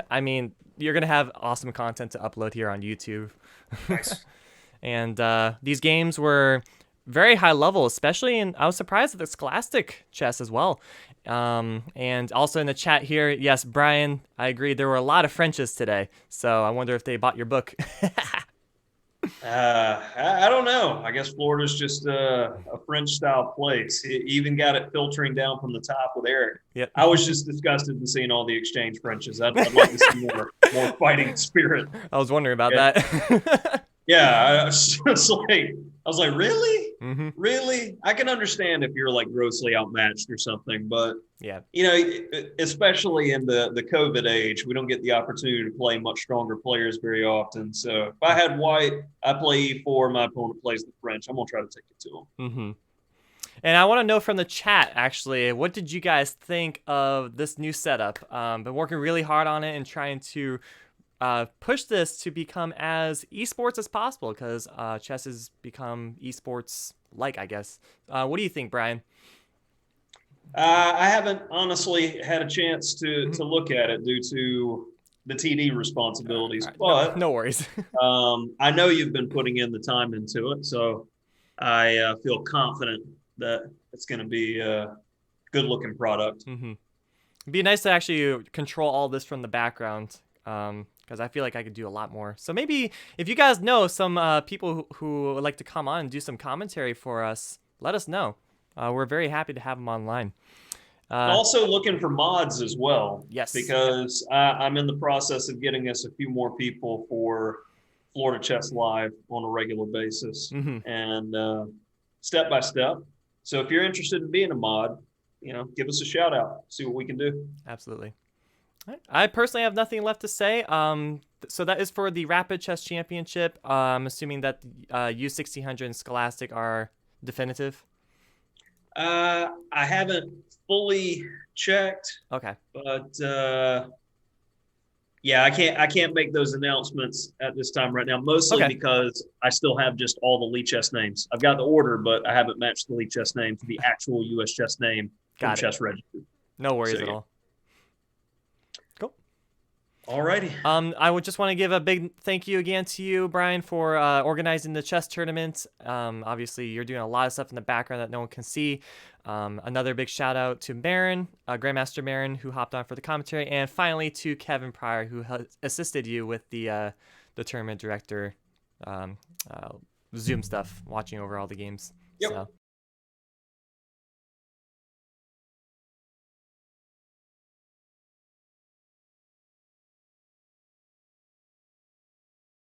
Speaker 1: I mean, you're gonna have awesome content to upload here on YouTube.
Speaker 3: Nice.
Speaker 1: And these games were very high level, especially I was surprised at the Scholastic chess as well. And also in the chat here, yes, Brian, I agree. There were a lot of Frenches today, so I wonder if they bought your book.
Speaker 3: I don't know. I guess Florida's just a French-style place. It even got it filtering down from the top with Eric.
Speaker 1: Yep.
Speaker 3: I was just disgusted in seeing all the exchange Frenches. I'd like to see more fighting spirit.
Speaker 1: I was wondering about that.
Speaker 3: Yeah, I was like, really?
Speaker 1: Mm-hmm.
Speaker 3: Really? I can understand if you're like grossly outmatched or something, but
Speaker 1: yeah,
Speaker 3: especially in the COVID age, we don't get the opportunity to play much stronger players very often. So if I had white, I play E4, my opponent plays the French. I'm gonna try to take it to him.
Speaker 1: Mm-hmm. And I want to know from the chat, actually, what did you guys think of this new setup? Been working really hard on it and trying to push this to become as esports as possible, because chess has become esports like, I guess. What do you think, Brian?
Speaker 3: I haven't honestly had a chance to look at it due to the TD responsibilities,
Speaker 1: right.
Speaker 3: but
Speaker 1: no worries.
Speaker 3: I know you've been putting in the time into it, so I feel confident that it's going to be a good-looking product.
Speaker 1: Mm-hmm. It'd be nice to actually control all this from the background. Because I feel like I could do a lot more. So maybe if you guys know some people who would like to come on and do some commentary for us, let us know. We're very happy to have them online.
Speaker 3: Also looking for mods as well.
Speaker 1: Yes.
Speaker 3: Because I'm in the process of getting us a few more people for Florida Chess Live on a regular basis. Mm-hmm. And step by step. So if you're interested in being a mod, give us a shout out. See what we can do.
Speaker 1: Absolutely. I personally have nothing left to say. So that is for the Rapid Chess Championship. I'm assuming that U1600 and Scholastic are definitive.
Speaker 3: I haven't fully checked.
Speaker 1: Okay.
Speaker 3: But yeah, I can't make those announcements at this time right now. Mostly because I still have just all the Lee Chess names. I've got the order, but I haven't matched the Lee Chess name to the actual U.S. Chess name from Chess Register.
Speaker 1: No worries at all.
Speaker 3: Alrighty.
Speaker 1: I would just want to give a big thank you again to you, Brian, for organizing the chess tournament. Obviously, you're doing a lot of stuff in the background that no one can see. Another big shout out to Marin, Grandmaster Marin, who hopped on for the commentary, and finally to Kevin Pryor, who assisted you with the tournament director Zoom stuff, watching over all the games.
Speaker 3: Yep.
Speaker 1: So.